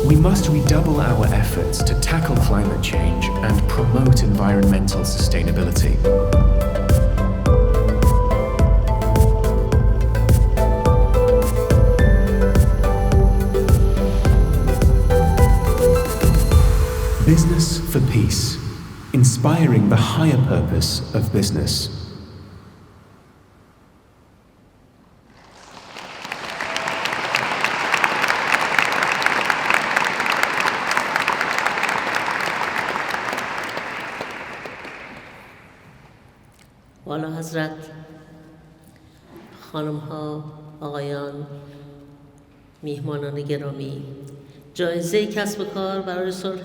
We must redouble our efforts to tackle climate change and promote environmental sustainability. Business for Peace, inspiring the higher purpose of business. والا حضرت، خانم ها، آقایان، میهمانان گرامی، جایزه کسب و کار برای صلح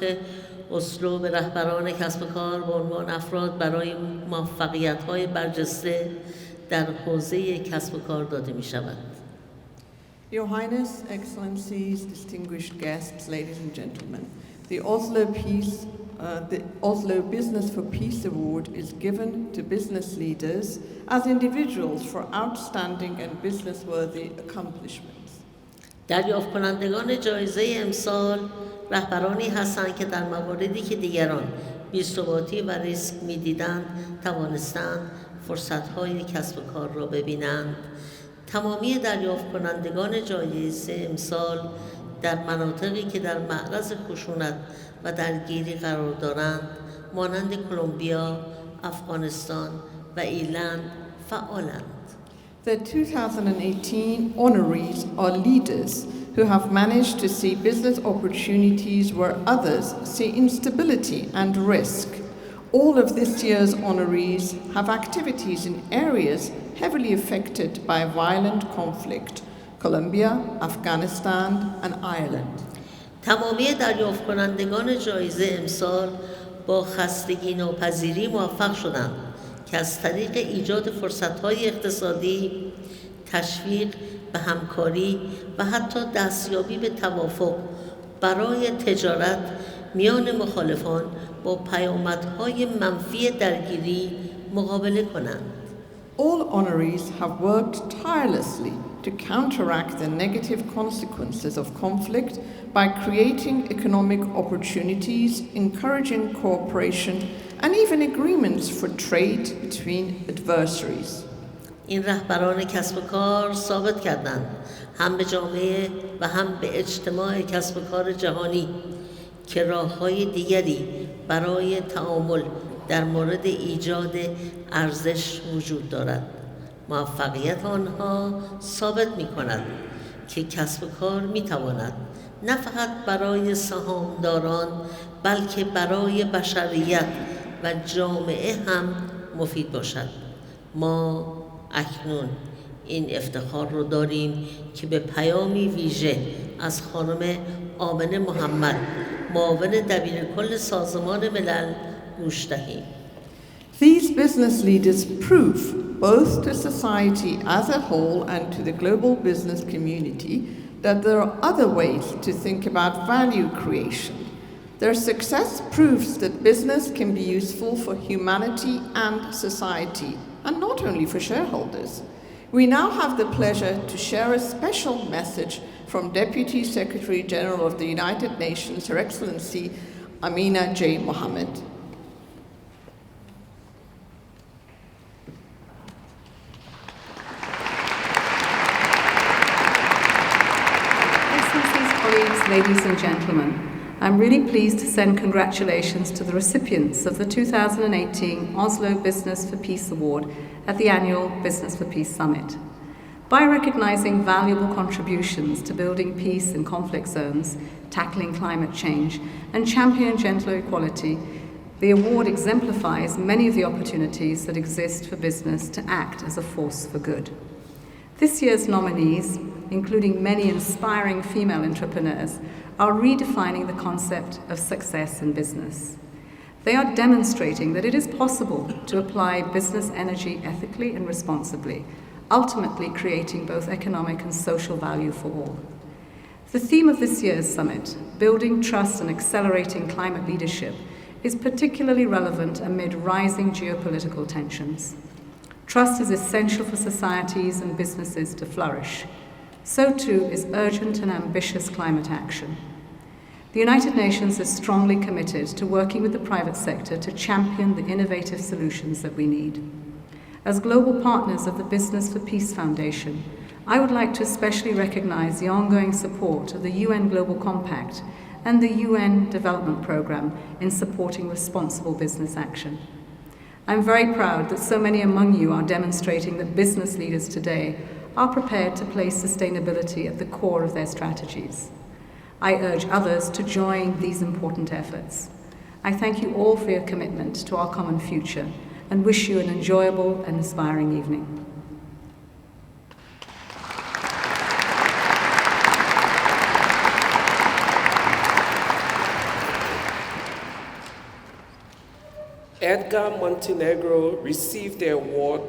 اسلو به رهبران کسب و کار به عنوان افراد برای موفقیت‌های برجسته در حوزه کسب و کار داده می‌شود. Your Highness, Excellencies, distinguished guests, ladies and gentlemen, the Oslo Business for Peace Award is given to business leaders as individuals for outstanding and business-worthy accomplishments. دریافت کنندگان جایزه امسال رهبرانی هستند که در مواردی که دیگران بی‌ثباتی و ریسک می‌دیدند توانستند فرصت‌های کسب و کار را ببینند. تمامی دریافت کنندگان جایزه امسال در مناطقی که در معرض خشونت و درگیری قرار دارند مانند کلمبیا، افغانستان و ایرلند فعالند. The 2018 honorees are leaders who have managed to see business opportunities where others see instability and risk. All of this year's honorees have activities in areas heavily affected by violent conflict: Colombia, Afghanistan, and Ireland. تمامی دریافت کنندگان جایزه امسال با خستگی ناپذیری موفق شدند که از طریق ایجاد فرصت‌های اقتصادی، تشویق به همکاری و حتی دستیابی به توافق برای تجارت میان مخالفان با پیامدهای منفی درگیری مقابله کنند. All honorees have worked tirelessly to counteract the negative consequences of conflict by creating economic opportunities, encouraging cooperation, and even agreements for trade between adversaries. این رهبران کسب و کار ثابت کردند هم به جامعه و هم به اجتماع کسب و کار جهانی که راه‌های دیگری برای تعامل در مورد ایجاد ارزش وجود دارد. موفقیت آنها ثابت می‌کند که کسب و کار می‌تواند نه فقط برای سهامداران بلکه برای بشریت و جامعه هم مفید باشد. ما اکنون این افتخار رو داریم که به پیامی ویژه از خانم آمنه محمد، معاون دبیرکل سازمان ملل گوش دهیم. These business leaders prove, both to society as a whole and to the global business community, that there are other ways to think about value creation. Their success proves that business can be useful for humanity and society, and not only for shareholders. We now have the pleasure to share a special message from Deputy Secretary General of the United Nations, Her Excellency Amina J. Mohammed. Ladies and gentlemen, I'm really pleased to send congratulations to the recipients of the 2018 Oslo Business for Peace Award at the annual Business for Peace Summit. By recognizing valuable contributions to building peace in conflict zones, tackling climate change, and championing gender equality, the award exemplifies many of the opportunities that exist for business to act as a force for good. This year's nominees, including many inspiring female entrepreneurs, are redefining the concept of success in business. They are demonstrating that it is possible to apply business energy ethically and responsibly, ultimately creating both economic and social value for all. The theme of this year's summit, Building Trust and Accelerating Climate Leadership, is particularly relevant amid rising geopolitical tensions. Trust is essential for societies and businesses to flourish. So too is urgent and ambitious climate action. The United Nations is strongly committed to working with the private sector to champion the innovative solutions that we need. As global partners of the Business for Peace Foundation, I would like to especially recognize the ongoing support of the UN Global Compact and the UN Development Programme in supporting responsible business action. I'm very proud that so many among you are demonstrating that business leaders today are prepared to place sustainability at the core of their strategies. I urge others to join these important efforts. I thank you all for your commitment to our common future and wish you an enjoyable and inspiring evening. Edgar Montenegro received the award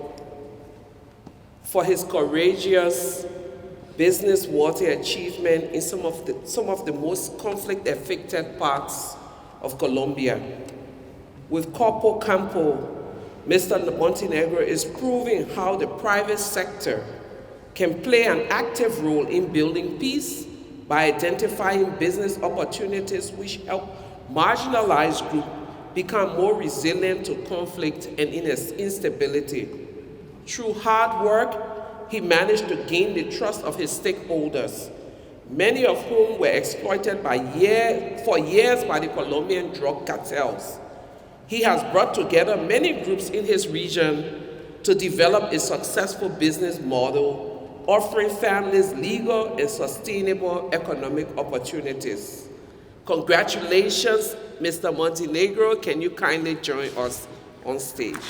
for his courageous business-worthy achievement in some of the most conflict-affected parts of Colombia. With Corpocampo, Mr. Montenegro is proving how the private sector can play an active role in building peace by identifying business opportunities which help marginalized groups become more resilient to conflict and instability. Through hard work, he managed to gain the trust of his stakeholders, many of whom were exploited for years by the Colombian drug cartels. He has brought together many groups in his region to develop a successful business model, offering families legal and sustainable economic opportunities. Congratulations, Mr. Montenegro. Can you kindly join us on stage?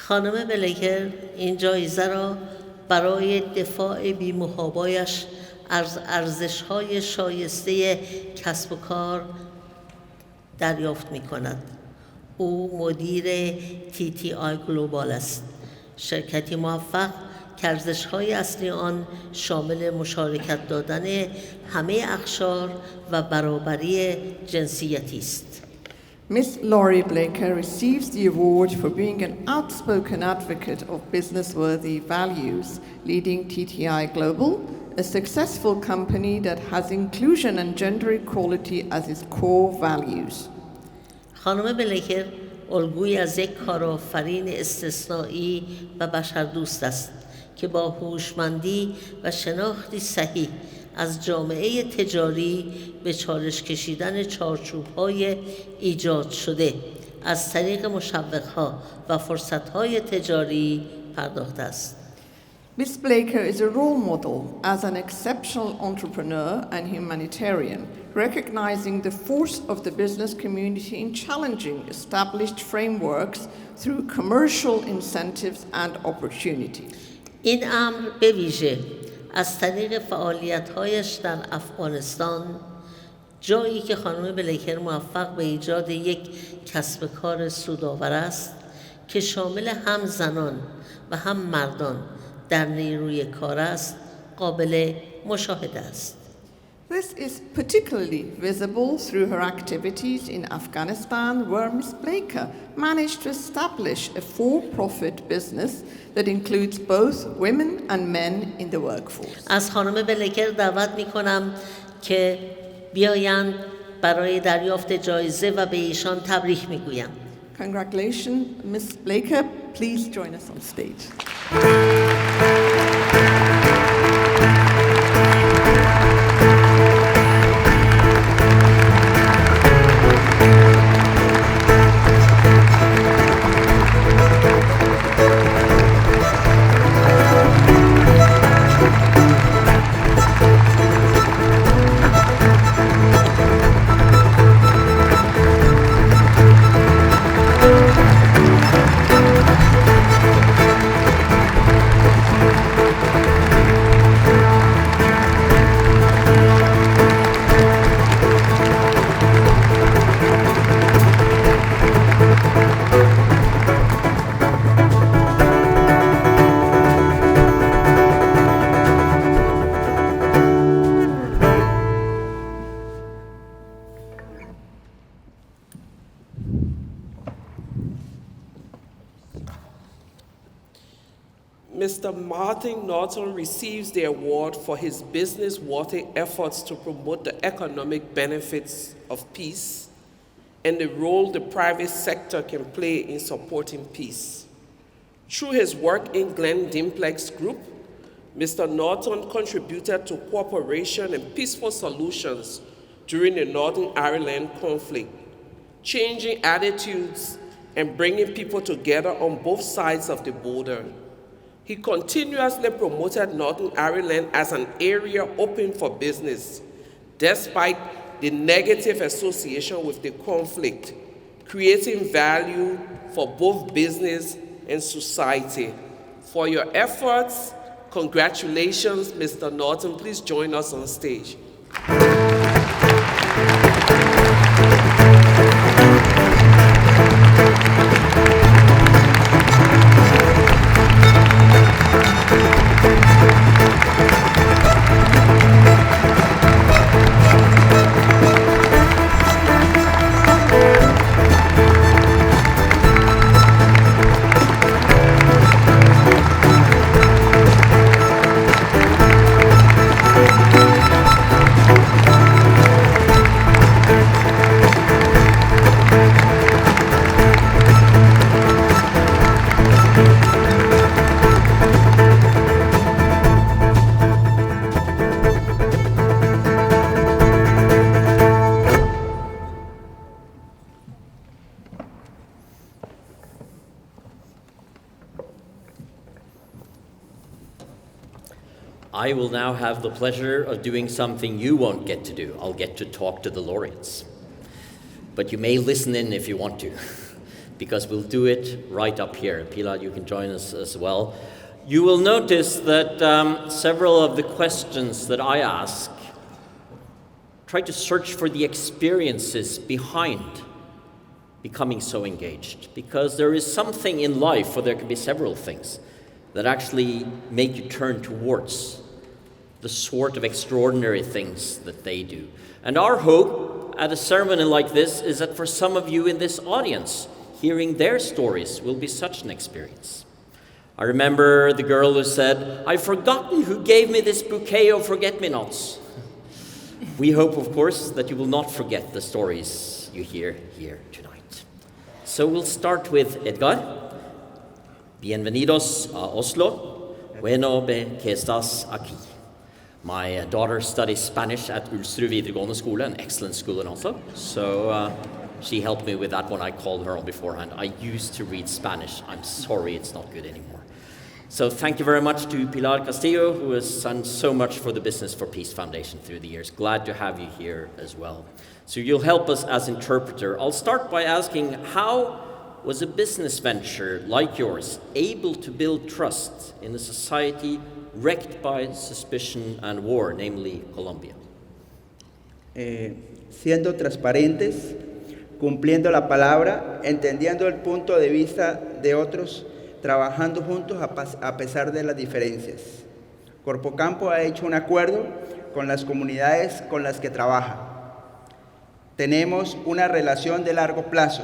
خانم بلیکر این جایزه را برای دفاع بی‌محابایش از ارزش‌های شایسته کسب و کار دریافت می‌کند. او مدیر TTI گلوبال است، شرکتی موفق که ارزش‌های اصلی آن شامل مشارکت دادن همه اقشار و برابری جنسیتی است. Ms. Laurie Blaker receives the award for being an outspoken advocate of business-worthy values, leading TTI Global, a successful company that has inclusion and gender equality as its core values. خانم بلیکر الگویی از یک کارآفرین استثنایی و بشردوست است که با هوشمندی و شناختی صحیح از جامعه تجاری به چالش کشیدن چارچوب‌های ایجاد شده از طریق مشوق‌ها و فرصت‌های تجاری پرداخته است. Ms. Blaker is a role model as an exceptional entrepreneur and humanitarian, recognizing the force of the business community in challenging established frameworks through commercial incentives and opportunities. این امر به ویژه از طریق فعالیت‌هایش در افغانستان، جایی که خانم بلیکر موفق به ایجاد یک کسب کار سودآور است که شامل هم زنان و هم مردان در نیروی کار است، قابل مشاهده است. This is particularly visible through her activities in Afghanistan, where Ms. Blaker managed to establish a for-profit business that includes both women and men in the workforce. از خانم بلیکر دعوت می‌کنم که بیایند برای دریافت جایزه و به ایشان تبریک می‌گویم. Congratulations, Ms. Blaker. Please join us on stage. Mr. Martin Naughton receives the award for his business-worthy efforts to promote the economic benefits of peace and the role the private sector can play in supporting peace. Through his work in Glen Dimplex Group, Mr. Naughton contributed to cooperation and peaceful solutions during the Northern Ireland conflict, changing attitudes and bringing people together on both sides of the border. He continuously promoted Northern Ireland as an area open for business, despite the negative association with the conflict, creating value for both business and society. For your efforts, congratulations, Mr. Naughton. Please join us on stage. I will now have the pleasure of doing something you won't get to do. I'll get to talk to the laureates. But you may listen in if you want to, because we'll do it right up here. Pilar, you can join us as well. You will notice that several of the questions that I ask try to search for the experiences behind becoming so engaged, because there is something in life, or there can be several things, that actually make you turn towards the sort of extraordinary things that they do. And our hope at a ceremony like this is that for some of you in this audience, hearing their stories will be such an experience. I remember the girl who said, "I've forgotten who gave me this bouquet of forget-me-nots." We hope, of course, that you will not forget the stories you hear here tonight. So we'll start with Edgar. Bienvenidos a Oslo. Bueno que estás aquí. My daughter studies Spanish at Ulsrud videregående skole, an excellent school in Oslo. So she helped me with that one. I called her on beforehand. I used to read Spanish. I'm sorry, it's not good anymore. So thank you very much to Pilar Castillo, who has done so much for the Business for Peace Foundation through the years. Glad to have you here as well. So you'll help us as interpreter. I'll start by asking, how was a business venture like yours able to build trust in a society wrecked by suspicion and war, namely Colombia? Siendo transparentes, cumpliendo la palabra, entendiendo el punto de vista de otros, trabajando juntos a pesar de las diferencias. Corpocampo ha hecho un acuerdo con las comunidades con las que trabaja. Tenemos una relación de largo plazo,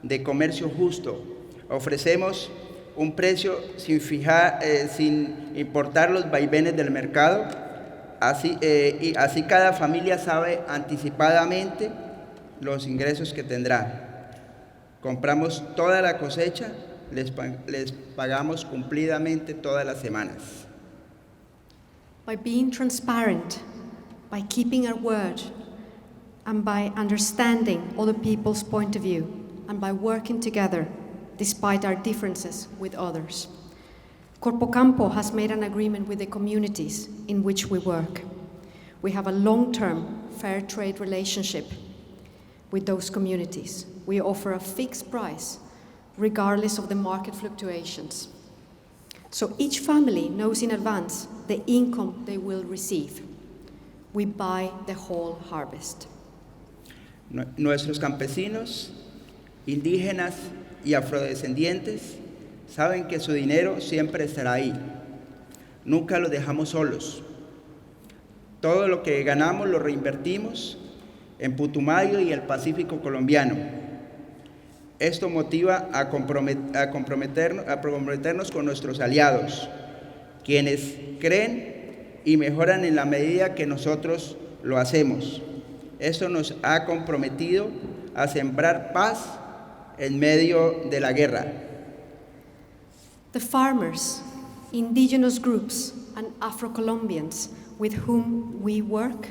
de comercio justo. Ofrecemos un precio sin importar los vaivenes del mercado. Así cada familia sabe anticipadamente los ingresos que tendrá. Compramos toda la cosecha, les pagamos cumplidamente todas las semanas. By being transparent, by keeping our word, and by understanding other people's point of view, and by working together despite our differences with others. Corpocampo has made an agreement with the communities in which we work. We have a long-term fair trade relationship with those communities. We offer a fixed price regardless of the market fluctuations. So each family knows in advance the income they will receive. We buy the whole harvest. Nuestros campesinos, indígenas y afrodescendientes saben que su dinero siempre estará ahí. Nunca los dejamos solos. Todo lo que ganamos lo reinvertimos en Putumayo y el Pacífico colombiano. Esto motiva a comprometernos con nuestros aliados, quienes creen y mejoran en la medida que nosotros lo hacemos. Esto nos ha comprometido a sembrar paz en medio de la guerra. The farmers, indigenous groups and Afro-Colombians with whom we work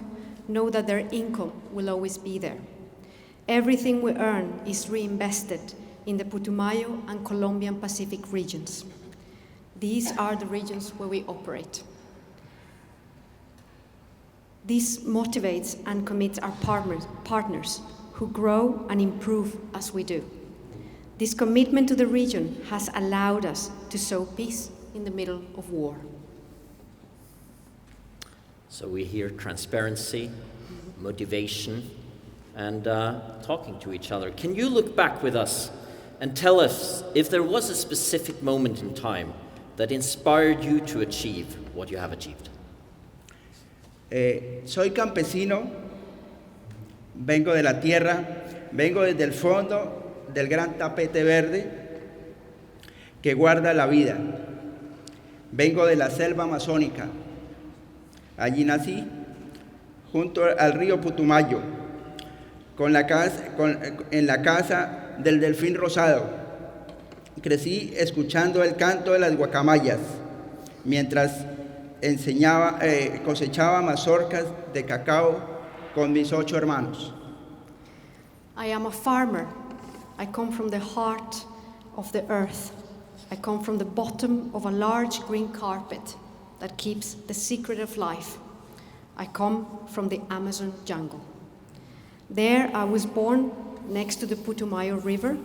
know that their income will always be there. Everything we earn is reinvested in the Putumayo and Colombian Pacific regions. These are the regions where we operate. This motivates and commits our partners who grow and improve as we do. This commitment to the region has allowed us to sow peace in the middle of war. So we hear transparency, motivation, and talking to each other. Can you look back with us and tell us if there was a specific moment in time that inspired you to achieve what you have achieved? Soy campesino, vengo de la tierra, vengo desde el fondo del gran tapete verde que guarda la vida. Vengo de la selva amazónica. Allí nací, junto al río Putumayo, en la casa del delfín rosado. Crecí escuchando el canto de las guacamayas, mientras cosechaba mazorcas de cacao con mis 8 hermanos. I am a farmer. I come from the heart of the earth. I come from the bottom of a large green carpet that keeps the secret of life. I come from the Amazon jungle. There I was born next to the Putumayo River,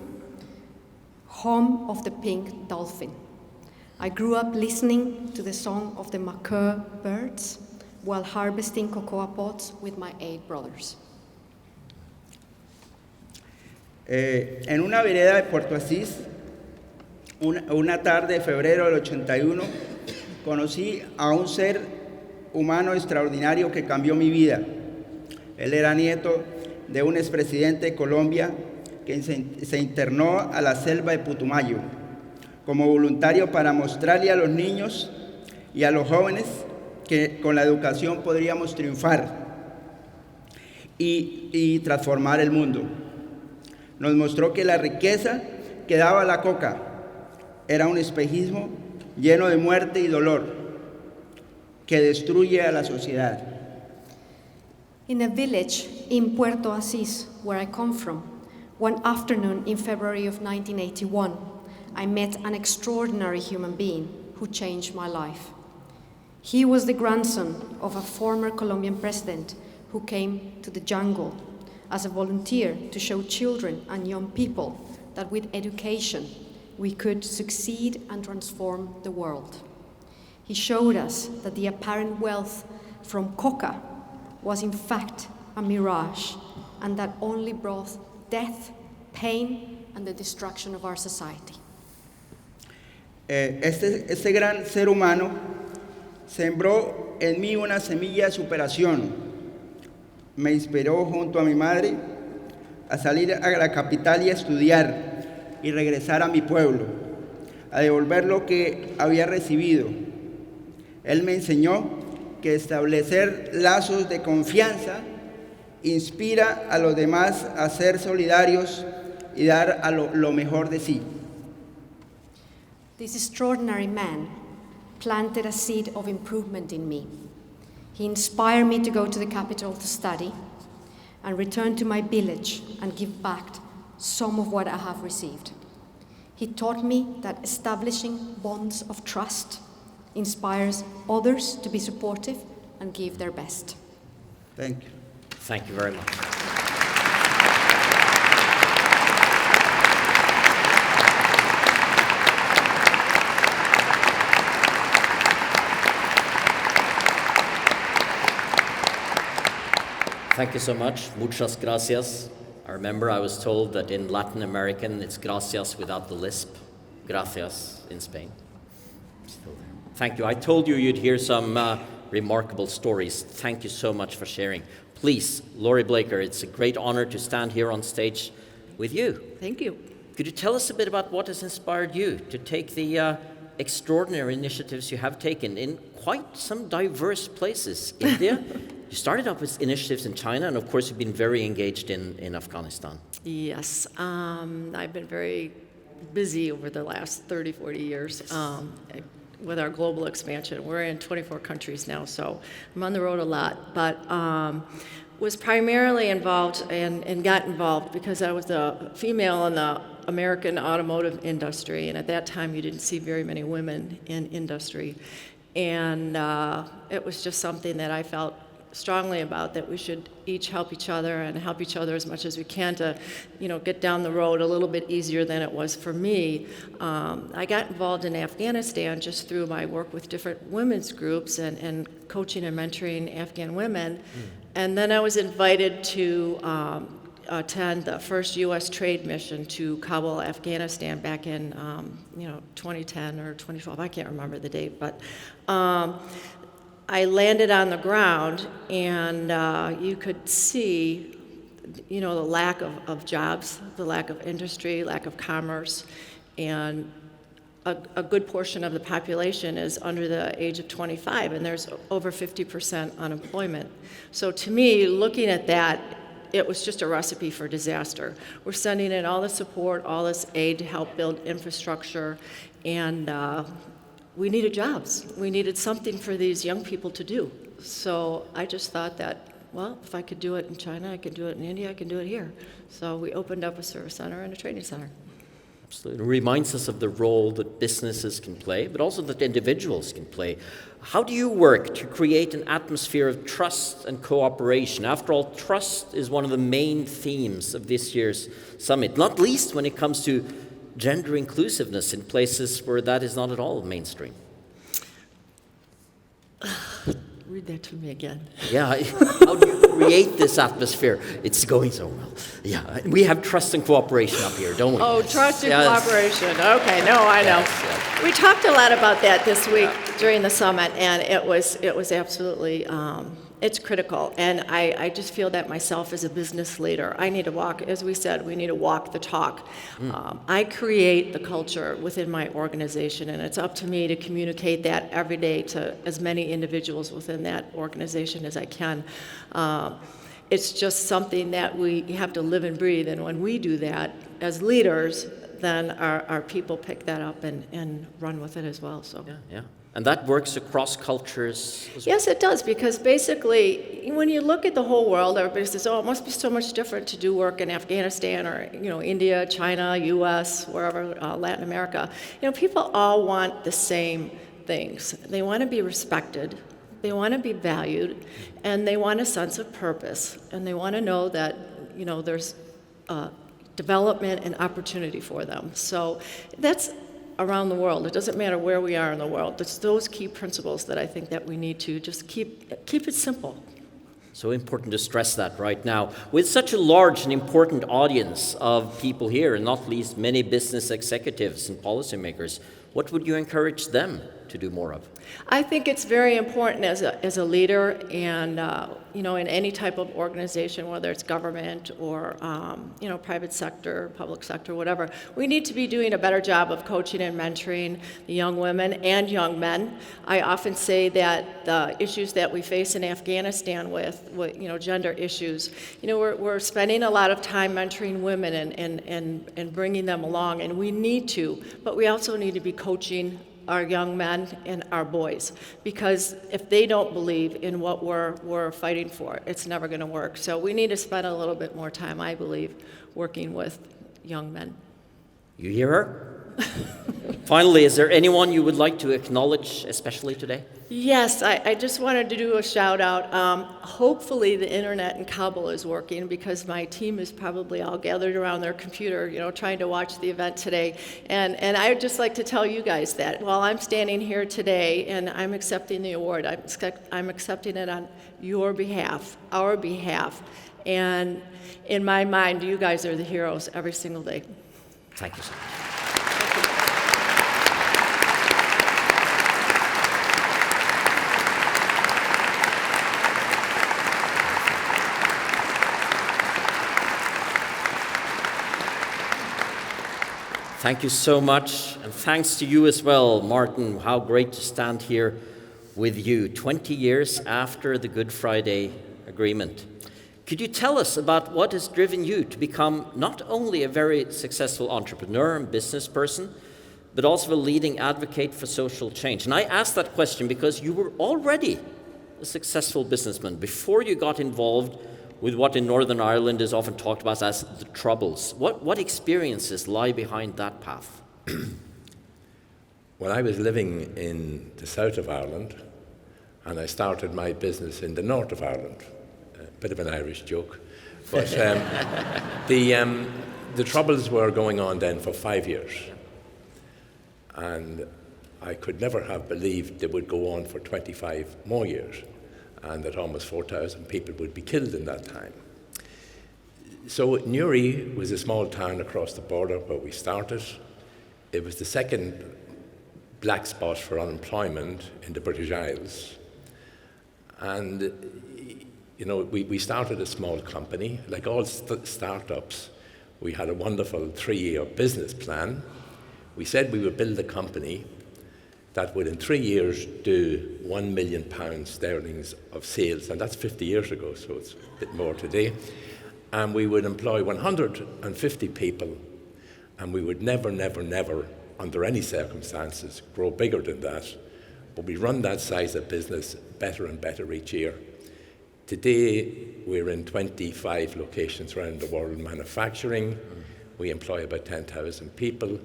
home of the pink dolphin. I grew up listening to the song of the macaw birds while harvesting cocoa pods with my 8 brothers. En una vereda de Puerto Asís, una tarde de febrero del 81, conocí a un ser humano extraordinario que cambió mi vida. Él era nieto de un expresidente de Colombia que se internó a la selva de Putumayo como voluntario para mostrarle a los niños y a los jóvenes que con la educación podríamos triunfar y transformar el mundo. Nos mostró que la riqueza que daba la coca era un espejismo lleno de muerte y dolor que destruye a la sociedad. In a village in Puerto Asís, where I come from, one afternoon in February of 1981, I met an extraordinary human being who changed my life. He was the grandson of a former Colombian president who came to the jungle as a volunteer to show children and young people that with education we could succeed and transform the world. He showed us that the apparent wealth from coca was in fact a mirage and that only brought death, pain, and the destruction of our society. Este gran ser humano sembró en mí una semilla de superación. Me inspiró junto a mi madre a salir a la capital y a estudiar y regresar a mi pueblo, a devolver lo que había recibido. Él me enseñó que establecer lazos de confianza inspira a los demás a ser solidarios y dar lo mejor de sí. This extraordinary man planted a seed of improvement in me. He inspired me to go to the capital to study and return to my village and give back some of what I have received. He taught me that establishing bonds of trust inspires others to be supportive and give their best. Thank you. Thank you very much. Thank you so much. Muchas gracias. I remember I was told that in Latin American it's gracias without the lisp. Gracias in Spain. Still there. Thank you. I told you you'd hear some remarkable stories. Thank you so much for sharing. Please, Laurie Blaker, it's a great honor to stand here on stage with you. Thank you. Could you tell us a bit about what has inspired you to take the extraordinary initiatives you have taken in quite some diverse places? India, you started off with initiatives in China, and of course you've been very engaged in Afghanistan. Yes, I've been very busy over the last 30, 40 years. with our global expansion. We're in 24 countries now, so I'm on the road a lot. But was primarily involved and got involved because I was a female in the American automotive industry, and at that time you didn't see very many women in industry. And it was just something that I felt strongly about, that we should each help each other and help each other as much as we can to, get down the road a little bit easier than it was for me. I got involved in Afghanistan just through my work with different women's groups and coaching and mentoring Afghan women. And then I was invited to attend the first U.S. trade mission to Kabul, Afghanistan back in 2010 or 2012. I can't remember the date, but I landed on the ground, and you could see, the lack of jobs, the lack of industry, lack of commerce, and a good portion of the population is under the age of 25, and there's over 50% unemployment. So to me, looking at that, it was just a recipe for disaster. We're sending in all the support, all this aid to help build infrastructure, and we needed jobs. We needed something for these young people to do. So I just thought that, well, if I could do it in China, I could do it in India, I can do it here. So we opened up a service center and a training center. Absolutely. It reminds us of the role that businesses can play, but also that individuals can play. How do you work to create an atmosphere of trust and cooperation? After all, trust is one of the main themes of this year's summit, not least when it comes to gender inclusiveness in places where that is not at all mainstream. Read that to me again. Yeah, how do you create this atmosphere? It's going so well. Yeah, we have trust and cooperation up here, don't we? Oh, trust and cooperation. Okay, no, I know. Yes. We talked a lot about that this week during the summit, and it was absolutely, it's critical. And I just feel that myself as a business leader, I need to walk, as we said, we need to walk the talk. I create the culture within my organization, and it's up to me to communicate that every day to as many individuals within that organization as I can. It's just something that we have to live and breathe, and when we do that as leaders, then our people pick that up and run with it as well. So. Yeah. And that works across cultures as well? Yes, it does, because basically, when you look at the whole world, everybody says, oh, it must be so much different to do work in Afghanistan or, India, China, U.S., wherever, Latin America. People all want the same things. They want to be respected, they want to be valued, and they want a sense of purpose, and they want to know that, there's development and opportunity for them. So that's around the world. It doesn't matter where we are in the world. It's those key principles that I think that we need to just keep it simple. So important to stress that right now. With such a large and important audience of people here, and not least many business executives and policymakers, what would you encourage them to do more of? I think it's very important as a leader, and in any type of organization, whether it's government or private sector, public sector, whatever, we need to be doing a better job of coaching and mentoring the young women and young men. I often say that the issues that we face in Afghanistan with gender issues, we're spending a lot of time mentoring women and bringing them along, and we need to, but we also need to be coaching our young men and our boys, because if they don't believe in what we're fighting for, it's never going to work. So we need to spend a little bit more time, I believe, working with young men. You hear her? Finally, is there anyone you would like to acknowledge, especially today? Yes, I just wanted to do a shout out. Hopefully the internet in Kabul is working, because my team is probably all gathered around their computer, trying to watch the event today. And I would just like to tell you guys that while I'm standing here today and I'm accepting the award, I'm accepting it on your behalf, our behalf. And in my mind, you guys are the heroes every single day. Thank you so much. Thank you so much, and thanks to you as well, Martin. How great to stand here with you 20 years after the Good Friday Agreement. Could you tell us about what has driven you to become not only a very successful entrepreneur and business person, but also a leading advocate for social change. And I asked that question because you were already a successful businessman before you got involved with what in Northern Ireland is often talked about as the Troubles. What experiences lie behind that path? Well, I was living in the south of Ireland, and I started my business in the north of Ireland. A bit of an Irish joke. But the Troubles were going on then for 5 years. And I could never have believed they would go on for 25 more years, and that almost 4,000 people would be killed in that time. So Newry was a small town across the border where we started. It was the second black spot for unemployment in the British Isles. And, you know, we started a small company. Like all startups, we had a wonderful 3-year business plan. We said we would build a company that would in 3 years do £1 million of sales, and that's 50 years ago, so it's a bit more today. And we would employ 150 people, and we would never, under any circumstances, grow bigger than that. But we run that size of business better and better each year. Today, we're in 25 locations around the world manufacturing. We employ about 10,000 people.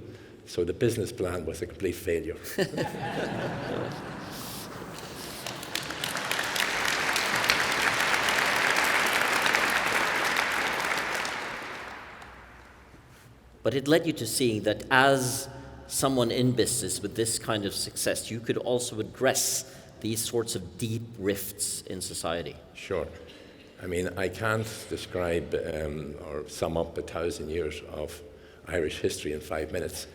So the business plan was a complete failure. But it led you to seeing that as someone in business with this kind of success, you could also address these sorts of deep rifts in society. Sure. I mean, I can't describe or sum up 1,000 years of Irish history in 5 minutes.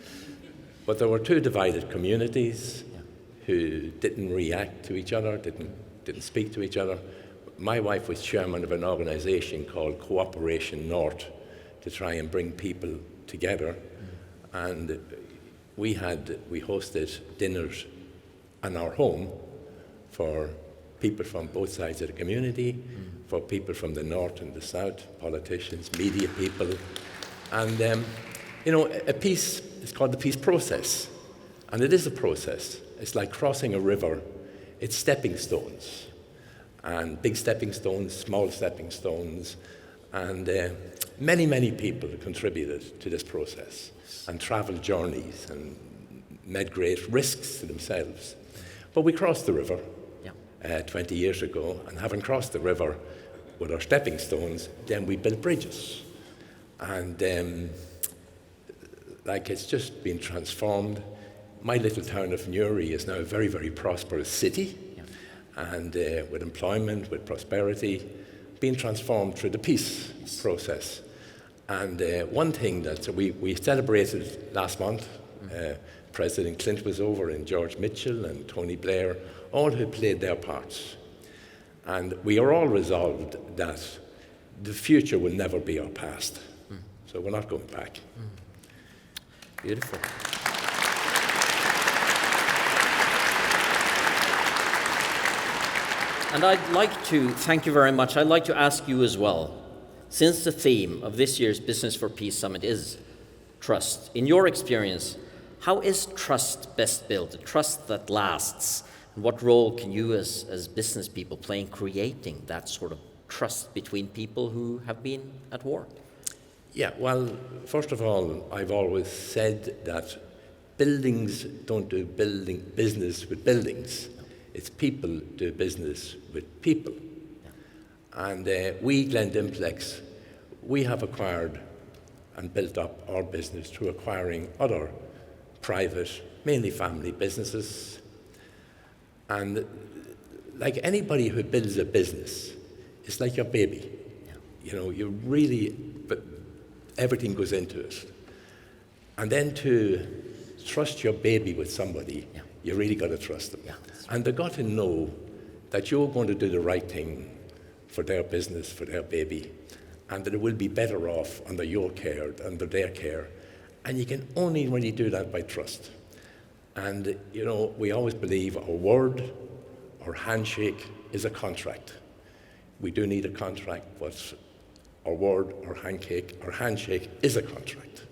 But there were two divided communities who didn't react to each other, didn't speak to each other. My wife was chairman of an organisation called Cooperation North to try and bring people together. And we hosted dinners in our home for people from both sides of the community, for people from the north and the south, politicians, media people. And, you know, it's called the peace process. And it is a process. It's like crossing a river. It's stepping stones. And big stepping stones, small stepping stones. And many people contributed to this process and travelled journeys and made great risks to themselves. But we crossed the river 20 years ago, and having crossed the river with our stepping stones, then we built bridges. And like it's just been transformed. My little town of Newry is now a very, very prosperous city, and with employment, with prosperity, being transformed through the peace process. And one thing that we celebrated last month, President Clinton was over, and George Mitchell and Tony Blair, all who played their parts. And we are all resolved that the future will never be our past. So we're not going back. Beautiful. And I'd like to, thank you very much, I'd like to ask you as well, since the theme of this year's Business for Peace Summit is trust, in your experience, how is trust best built, a trust that lasts? And what role can you as business people play in creating that sort of trust between people who have been at war? Yeah, well, first of all, I've always said that buildings don't do business with buildings. It's people do business with people. And we, Glen Dimplex, we have acquired and built up our business through acquiring other private, mainly family businesses. And like anybody who builds a business, it's like your baby. You know, you really, but everything goes into it. And then to trust your baby with somebody, you really got to trust them. And they've got to know that you're going to do the right thing for their business, for their baby, and that it will be better off under your care, under their care. And you can only really do that by trust. And, you know, we always believe our word, our handshake is a contract. We do need a contract, but our word, our handshake is a contract.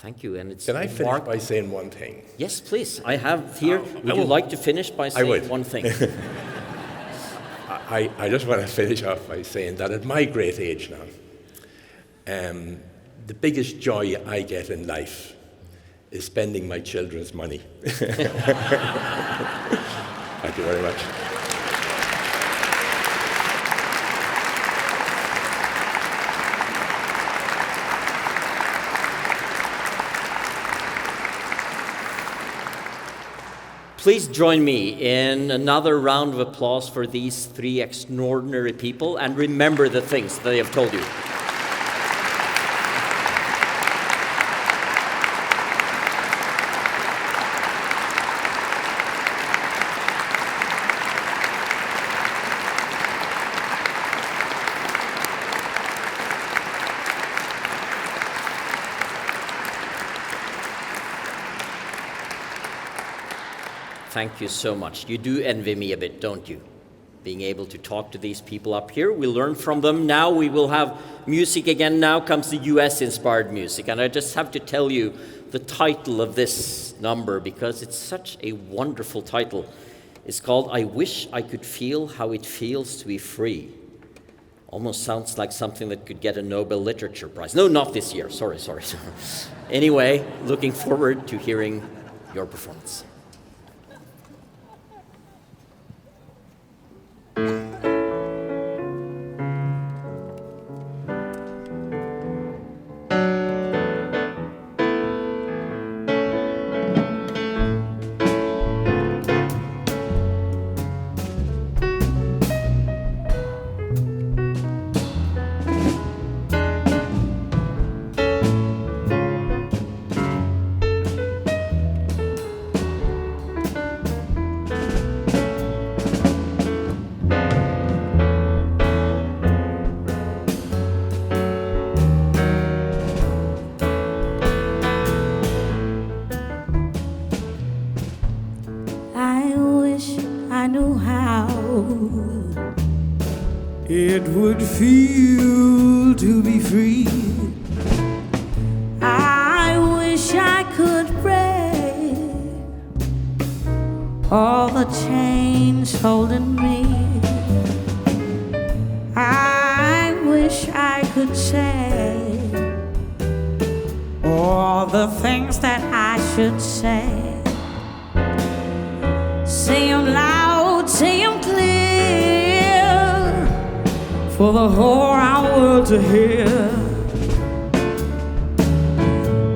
Thank you, and it's Can I finish by saying one thing? Yes, please. I have here. Would you like to finish by saying one thing? I just want to finish off by saying that at my great age now, the biggest joy I get in life is spending my children's money. Thank you very much. Please join me in another round of applause for these three extraordinary people, and remember the things that they have told you. Thank you so much. You do envy me a bit, don't you? Being able to talk to these people up here. We learn from them. Now we will have music again. Now comes the US-inspired music. And I just have to tell you the title of this number because it's such a wonderful title. It's called I Wish I Could Feel How It Feels to Be Free. Almost sounds like something that could get a Nobel Literature Prize. No, not this year. Sorry. Anyway, looking forward to hearing your performance. It would feel to be free. I wish I could break all the chains holding me. I wish I could say all the things that I should say. Say 'em loud, say 'em clear, for the whole round world to hear.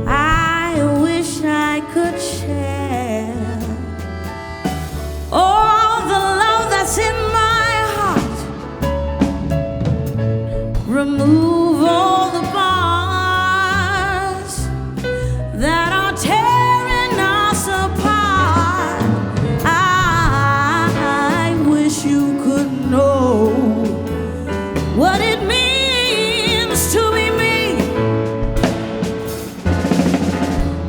I wish I could share all the love that's in my heart. Remove all the bars that are tearing us apart. I wish you could know what it means to be me.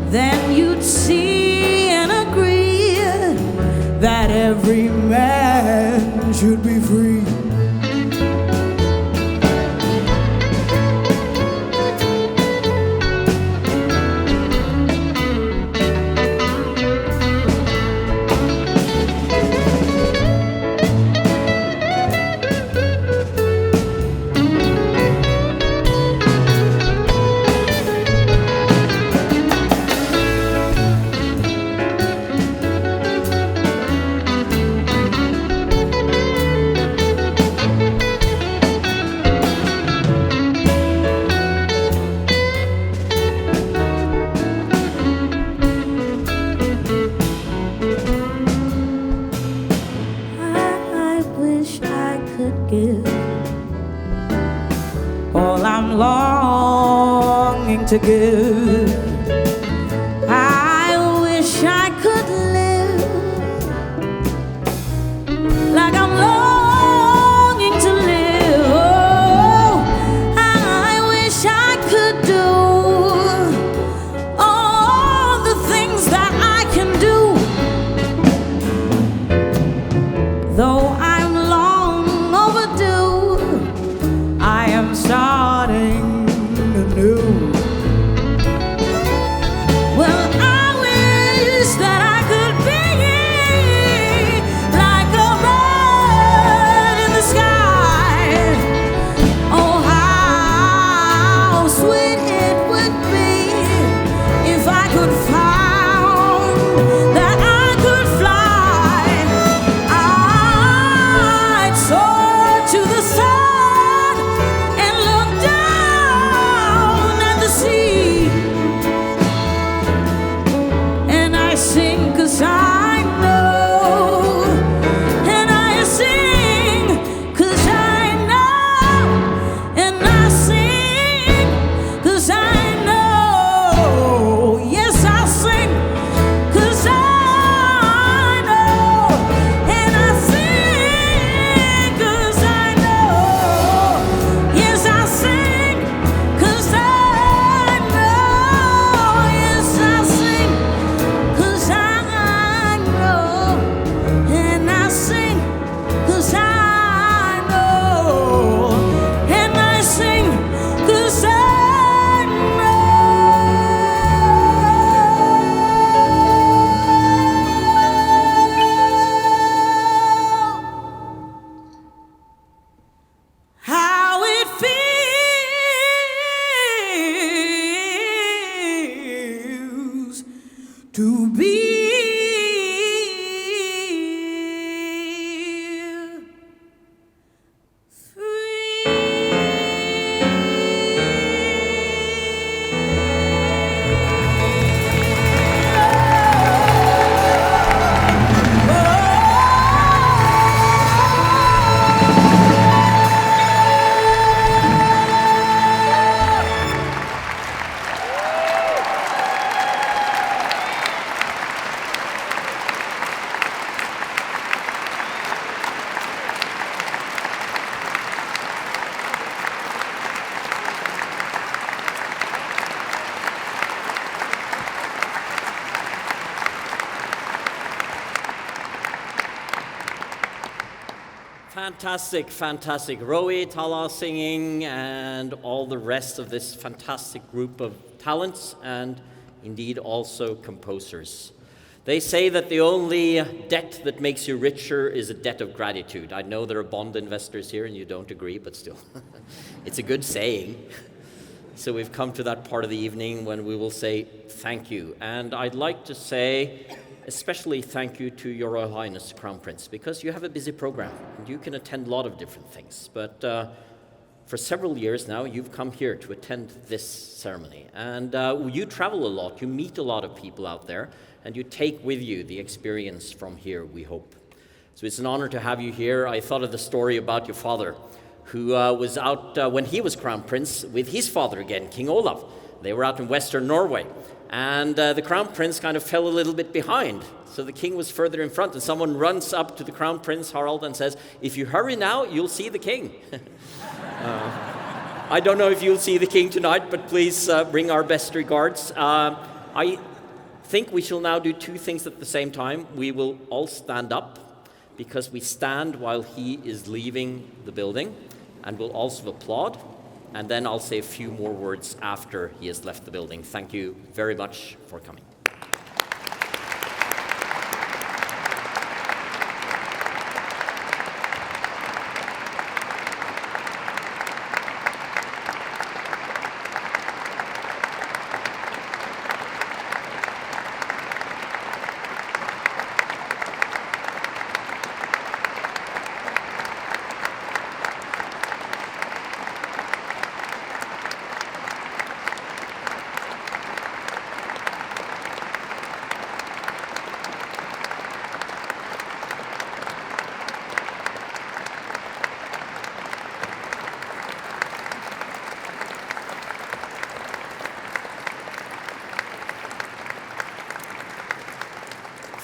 Then you'd see and agree that every man should be free. To give. I wish I could live like I'm longing to live. Oh, I wish I could do all the things that I can do. Though I'm long overdue, I am starting anew. to be Fantastic, fantastic. Roe, Tala singing, and all the rest of this fantastic group of talents, and indeed also composers. They say that the only debt that makes you richer is a debt of gratitude. I know there are bond investors here and you don't agree, but still, it's a good saying. So we've come to that part of the evening when we will say thank you. And I'd like to say especially thank you to Your Royal Highness, Crown Prince, because you have a busy program and you can attend a lot of different things. But for several years now, you've come here to attend this ceremony. And you travel a lot, you meet a lot of people out there, and you take with you the experience from here, we hope. So it's an honor to have you here. I thought of the story about your father, who was out when he was Crown Prince with his father again, King Olav. They were out in Western Norway. And the Crown Prince kind of fell a little bit behind. So the king was further in front, and someone runs up to the Crown Prince, Harald, and says, "If you hurry now, you'll see the king." I don't know if you'll see the king tonight, but please bring our best regards. I think we shall now do two things at the same time. We will all stand up, because we stand while he is leaving the building, and we'll also applaud. And then I'll say a few more words after he has left the building. Thank you very much for coming.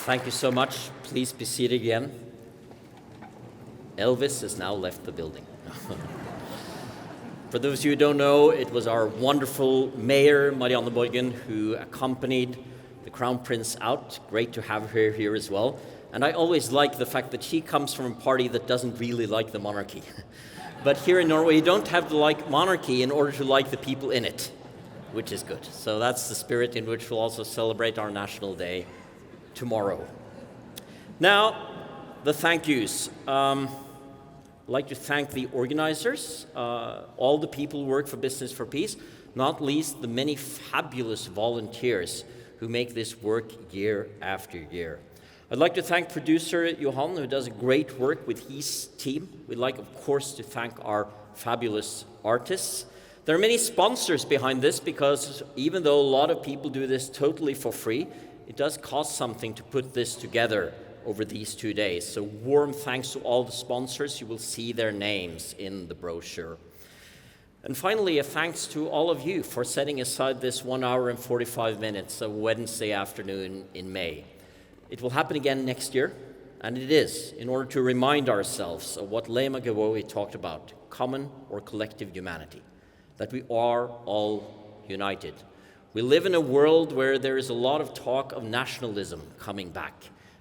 Thank you so much. Please be seated again. Elvis has now left the building. For those of you who don't know, it was our wonderful mayor, Marianne Borgen, who accompanied the Crown Prince out. Great to have her here as well. And I always like the fact that she comes from a party that doesn't really like the monarchy. But here in Norway, you don't have to like monarchy in order to like the people in it, which is good. So that's the spirit in which we'll also celebrate our National Day tomorrow. Now, the thank yous. I'd like to thank the organizers, all the people who work for Business for Peace, not least the many fabulous volunteers who make this work year after year. I'd like to thank producer Johan, who does great work with his team. We'd like, of course, to thank our fabulous artists. There are many sponsors behind this because even though a lot of people do this totally for free, it does cost something to put this together over these 2 days. So warm thanks to all the sponsors. You will see their names in the brochure. And finally, a thanks to all of you for setting aside this 1 hour and 45 minutes of Wednesday afternoon in May. It will happen again next year, and it is in order to remind ourselves of what Leymah Gbowee talked about, common or collective humanity, that we are all united. We live in a world where there is a lot of talk of nationalism coming back.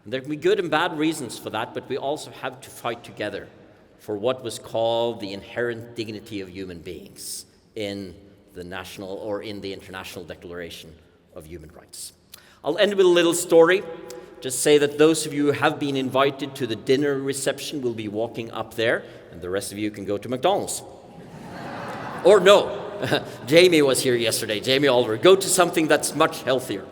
And there can be good and bad reasons for that, but we also have to fight together for what was called the inherent dignity of human beings in the national or in the International Declaration of Human Rights. I'll end with a little story. Just say that those of you who have been invited to the dinner reception will be walking up there, and the rest of you can go to McDonald's. Or no. Jamie was here yesterday, Jamie Oliver. Go to something that's much healthier.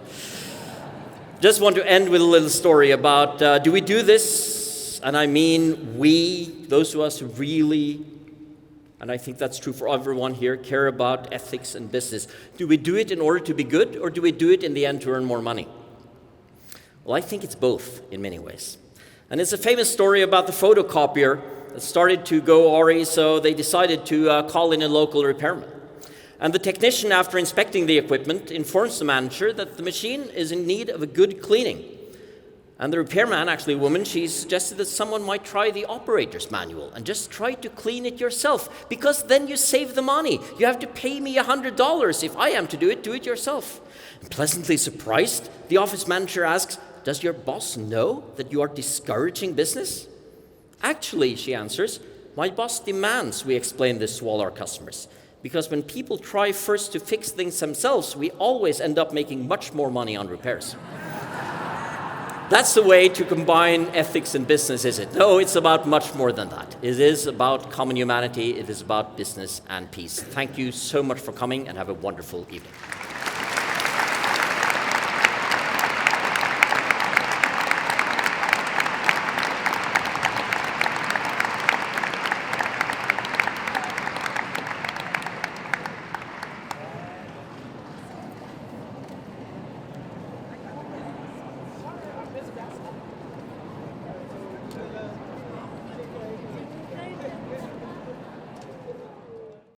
Just want to end with a little story about do we do this? And I mean we, those of us who really, and I think that's true for everyone here, care about ethics and business. Do we do it in order to be good, or do we do it in the end to earn more money? Well, I think it's both in many ways. And it's a famous story about the photocopier that started to go awry, so they decided to call in a local repairman. And the technician, after inspecting the equipment, informs the manager that the machine is in need of a good cleaning. And the repairman, actually a woman, she suggested that someone might try the operator's manual and just try to clean it yourself, because then you save the money. You have to pay me $100. If I am to do it yourself. And pleasantly surprised, the office manager asks, does your boss know that you are discouraging business? Actually, she answers, my boss demands we explain this to all our customers. Because when people try first to fix things themselves, we always end up making much more money on repairs. That's the way to combine ethics and business, is it? No, it's about much more than that. It is about common humanity. It is about business and peace. Thank you so much for coming, and have a wonderful evening.